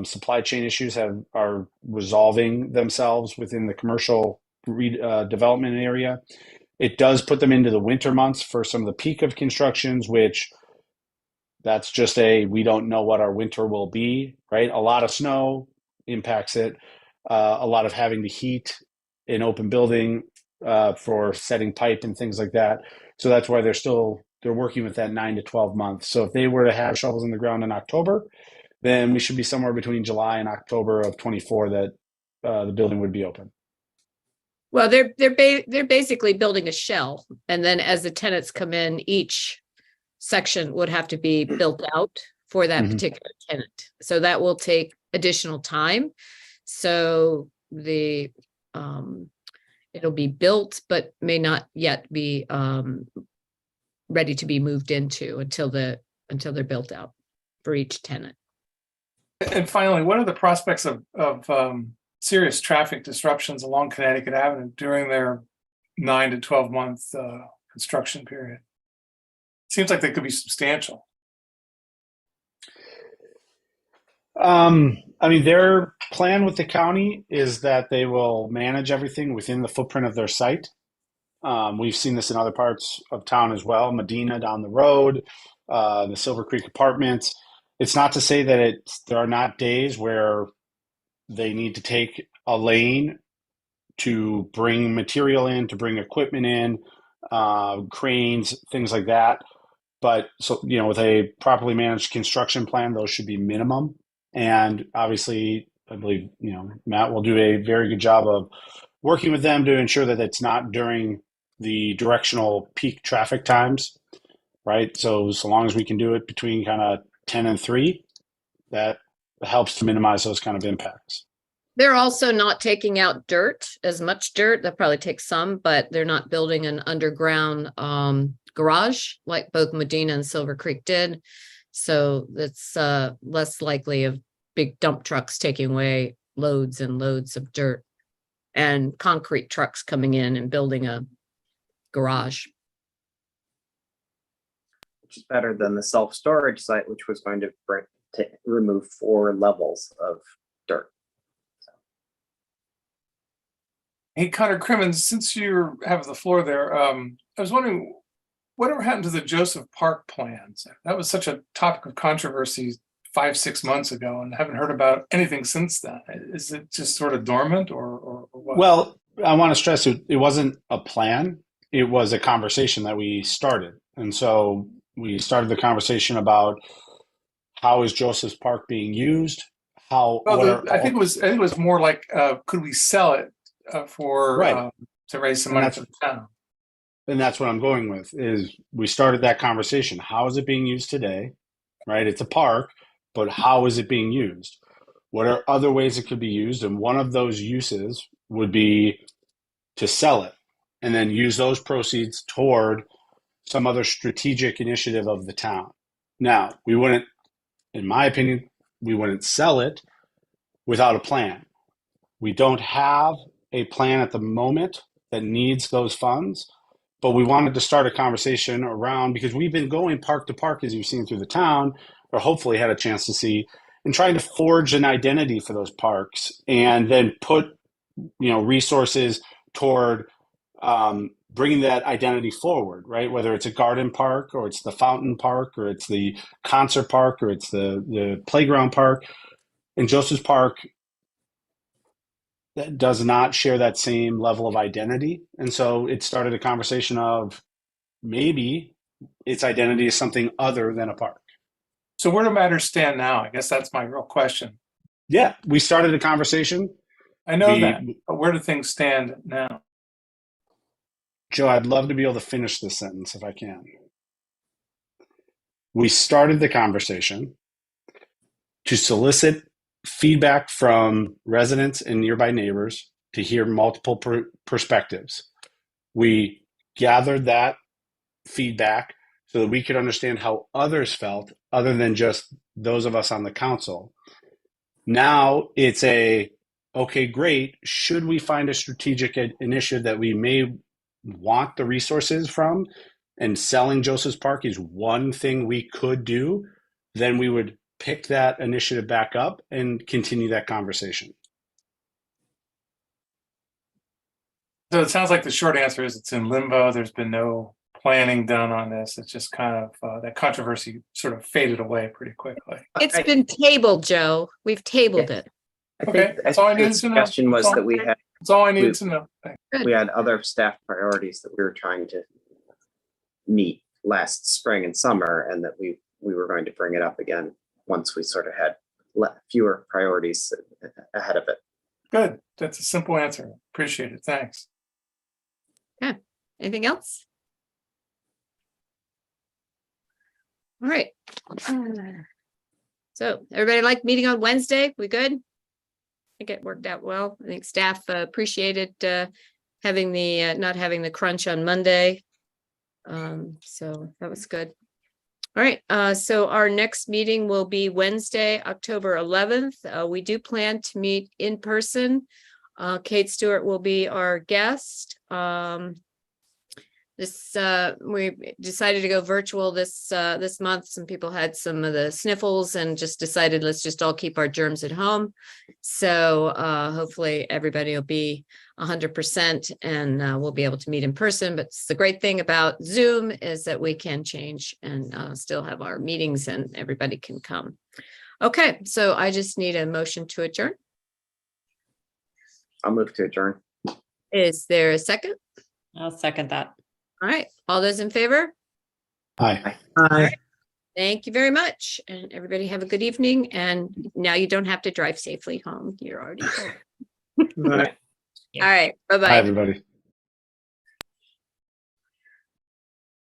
supply chain issues are resolving themselves within the commercial development area. It does put them into the winter months for some of the peak of constructions, which that's just we don't know what our winter will be, right? A lot of snow impacts it. A lot of having to heat an open building for setting pipe and things like that. So that's why they're working with that 9 to 12 months. So if they were to have shovels in the ground in October, then we should be somewhere between July and October of 24 that the building would be open. Well, they're basically building a shell, and then as the tenants come in, each section would have to be built out for that particular tenant. So that will take additional time. So it'll be built, but may not yet be ready to be moved into until they're built out for each tenant. And finally, what are the prospects of serious traffic disruptions along Connecticut Avenue during their 9 to 12 month construction period? Seems like they could be substantial. I mean, their plan with the county is that they will manage everything within the footprint of their site. We've seen this in other parts of town as well. Medina down the road, the Silver Creek Apartments. It's not to say that there are not days where they need to take a lane to bring material in, to bring equipment in, cranes, things like that. But so, with a properly managed construction plan, those should be minimum. And obviously, I believe, Matt will do a very good job of working with them to ensure that it's not during the directional peak traffic times, right? So long as we can do it between kind of 10 and 3, that helps to minimize those kind of impacts. They're also not taking out dirt, as much dirt. They'll probably take some, but they're not building an underground garage like both Medina and Silver Creek did. So it's less likely of big dump trucks taking away loads and loads of dirt and concrete trucks coming in and building a garage. Which is better than the self-storage site, which was going to remove 4 levels of dirt. Hey, Connor Crimmins, since you have the floor there, I was wondering, whatever happened to the Joseph Park plans? That was such a topic of controversy 5-6 months ago, and haven't heard about anything since then. Is it just sort of dormant, or what? Well, I want to stress it wasn't a plan. It was a conversation that we started. And so we started the conversation about how is Joseph's Park being used? I think it was more like, could we sell it for to raise some money for the town? And that's what I'm going with, is we started that conversation. How is it being used today? Right? It's a park, but how is it being used? What are other ways it could be used? And one of those uses would be to sell it and then use those proceeds toward some other strategic initiative of the town. Now, we wouldn't, in my opinion, we wouldn't sell it without a plan. We don't have a plan at the moment that needs those funds, but we wanted to start a conversation around, because we've been going park to park, as you've seen through the town, or hopefully had a chance to see, and trying to forge an identity for those parks and then put, resources toward bringing that identity forward, right? Whether it's a garden park, or it's the fountain park, or it's the concert park, or it's the playground park. And Joseph's Park that does not share that same level of identity. And so it started a conversation of maybe its identity is something other than a park. So where do matters stand now? I guess that's my real question. Yeah, we started a conversation. I know that, but where do things stand now? Joe, I'd love to be able to finish this sentence if I can. We started the conversation to solicit feedback from residents and nearby neighbors to hear multiple perspectives. We gathered that feedback so that we could understand how others felt, other than just those of us on the council. Now it's okay, great. Should we find a strategic initiative that we may want the resources from, and selling Joseph's Park is one thing we could do, then we would pick that initiative back up and continue that conversation. So it sounds like the short answer is it's in limbo. There's been no planning done on this. It's just kind of that controversy sort of faded away pretty quickly. It's been tabled, Joe. We've tabled it. Okay, that's all I needed to know. The suggestion was that we had. That's all I needed to know. We had other staff priorities that we were trying to meet last spring and summer, and that we were going to bring it up again once we sort of had fewer priorities ahead of it. Good. That's a simple answer. Appreciate it. Thanks. Yeah. Anything else? All right. So everybody like meeting on Wednesday? We good? I think it worked out well. I think staff appreciated having the not having the crunch on Monday. So that was good. All right, so our next meeting will be Wednesday, October 11th. We do plan to meet in person. Kate Stewart will be our guest. We decided to go virtual this month. Some people had some of the sniffles and just decided let's just all keep our germs at home. So hopefully everybody will be 100% and we'll be able to meet in person. But the great thing about Zoom is that we can change and still have our meetings and everybody can come. Okay, so I just need a motion to adjourn. I'll move to adjourn. Is there a second? I'll second that. All right, all those in favor? Hi. Aye. Thank you very much. And everybody have a good evening. And now you don't have to drive safely home. You're already home. Right. All right, bye-bye. Hi, everybody.